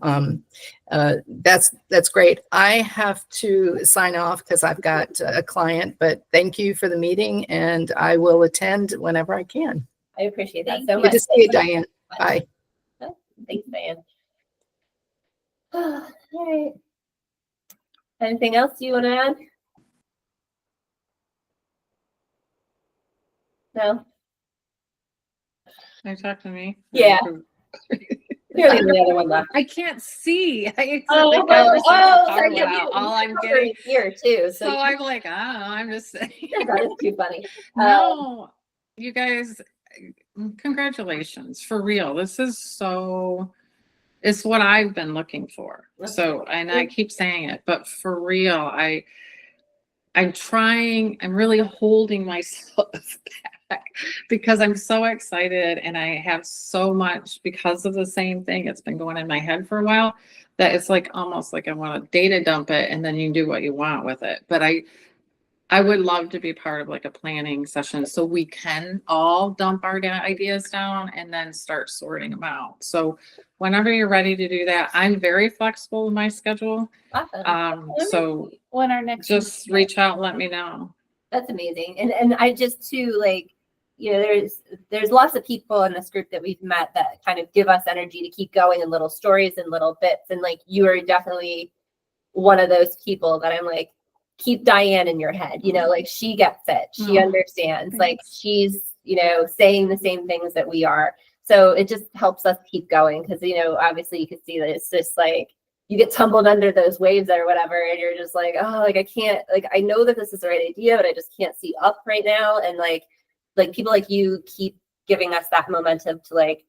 that's great. I have to sign off because I've got a client, but thank you for the meeting, and I will attend whenever I can. I appreciate that so Good much. to see you, Diane. Bye. Thanks, Diane. All right. Anything else you want to add? No? Can you talk to me? Yeah. You're the only other one left. I can't see. I Sorry, all I'm getting here too. So I'm like, I'm just saying. That is too funny. No, you guys, congratulations, for real. This is it's what I've been looking for. So, and I keep saying it, but for real, I'm really holding myself back because I'm so excited, and I have so much because of the same thing. It's been going in my head for a while that it's like almost like I want to data dump it, and then you do what you want with it. But I would love to be part of like a planning session so we can all dump our ideas down and then start sorting them out. So whenever you're ready to do that, I'm very flexible with my schedule. Awesome. So when our next just reach out and let me know. That's amazing. And I just too, like, there's lots of people in this group that we've met that kind of give us energy to keep going in little stories and little bits. And like, you are definitely one of those people that I'm like, keep Diane in your head, like she gets it. She understands, like she's, saying the same things that we are. So it just helps us keep going. Cause obviously you can see that it's just like, you get tumbled under those waves or whatever. And you're just like, oh, like I can't, like, I know that this is the right idea, but I just can't see up right now. And like people like you keep giving us that momentum to like,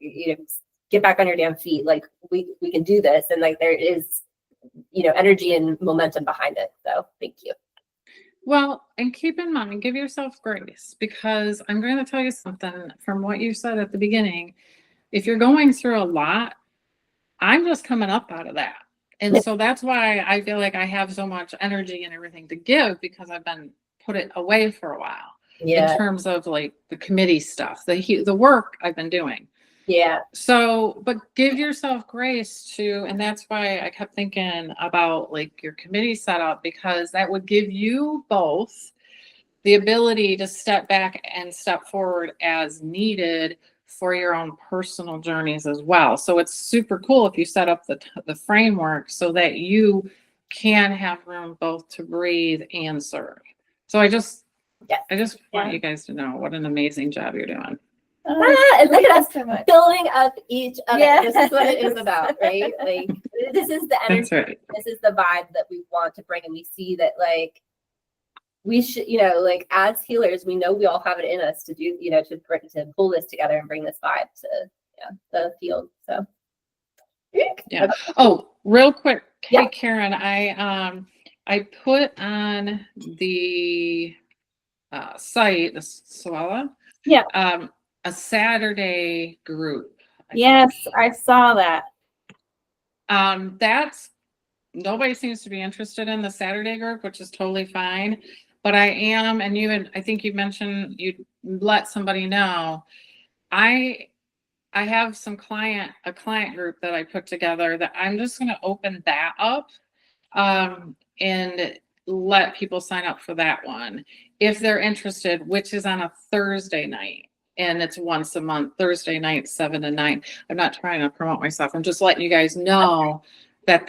get back on your damn feet. Like we can do this. And like, there is, energy and momentum behind it. So thank you. Well, and keep in mind, give yourself grace, because I'm going to tell you something from what you said at the beginning. If you're going through a lot, I'm just coming up out of that. And so that's why I feel like I have so much energy and everything to give, because I've been put it away for a while in terms of like the committee stuff, the work I've been doing. Yeah. So, but give yourself grace and that's why I kept thinking about like your committee setup, because that would give you both the ability to step back and step forward as needed for your own personal journeys as well. So it's super cool if you set up the framework so that you can have room both to breathe and serve. So I just want you guys to know what an amazing job you're doing. And look at us so much. building up each other. Yeah. This is what it is about, right? Like this is the energy. That's right. This is the vibe that we want to bring, and we see that like we should, like as healers, we know we all have it in us to do, to pull this together and bring this vibe to the field. So Yeah. Oh, real quick, Yeah. hey Karen, I put on the site, the Swala, Yeah. a Saturday group. I think. Yes, I saw that. That's nobody seems to be interested in the Saturday group, which is totally fine. But I am, and I think you mentioned you'd let somebody know. I have a client group that I put together that I'm just going to open that up and let people sign up for that one if they're interested, which is on a Thursday night. And it's once a month, Thursday night, 7 to 9. I'm not trying to promote myself. I'm just letting you guys know that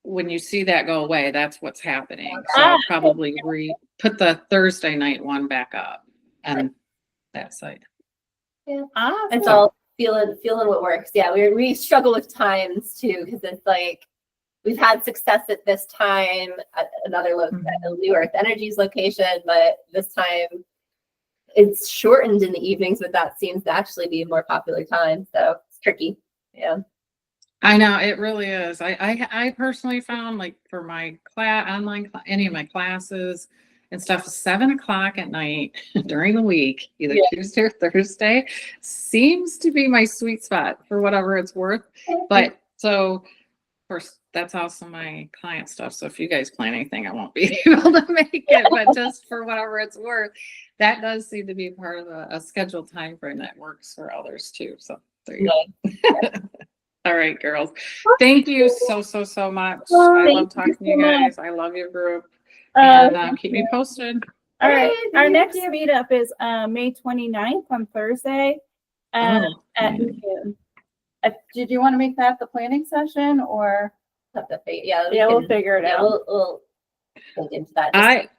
when you see that go away, that's what's happening. So I'll probably put the Thursday night one back up on that site. Awesome. And so feeling what works. Yeah, we struggle with times too, because it's like we've had success at this time at another at a New Earth Energies location, but this time it's shortened in the evenings, but that seems to actually be a more popular time. So it's tricky. Yeah. I know it really is. I personally found, like, for my any of my classes and stuff, 7 o'clock at night during the week, either Tuesday or Thursday, seems to be my sweet spot for whatever it's worth. But so, of course, that's also my client stuff. So if you guys plan anything, I won't be able to make it. But just for whatever it's worth, that does seem to be part of a scheduled time frame that works for others too. So there you go. All right, girls. Thank you so much. I love talking to you guys. I love your group. And keep me posted. All right. Our next meetup is May 29th on Thursday at noon. Did you want to make that the planning session or? We'll figure it out. We'll look into that.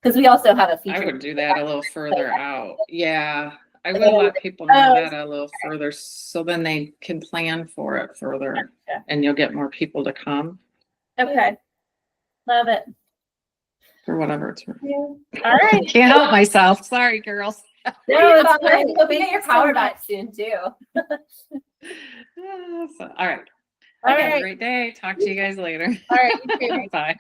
Because we also have a feature. I would do that a little further out. Yeah. I would let people know that a little further so then they can plan for it further and you'll get more people to come. Okay. Love it. For whatever it's worth. Yeah. All right. Can't help myself. Sorry, girls. No, it's great. You'll get your power back soon too. All right. All Have right. a great day. Talk to you guys later. All right. You too. Bye.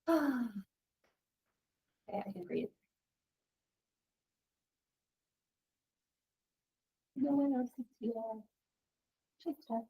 Okay, I can breathe. No one else is here. Check.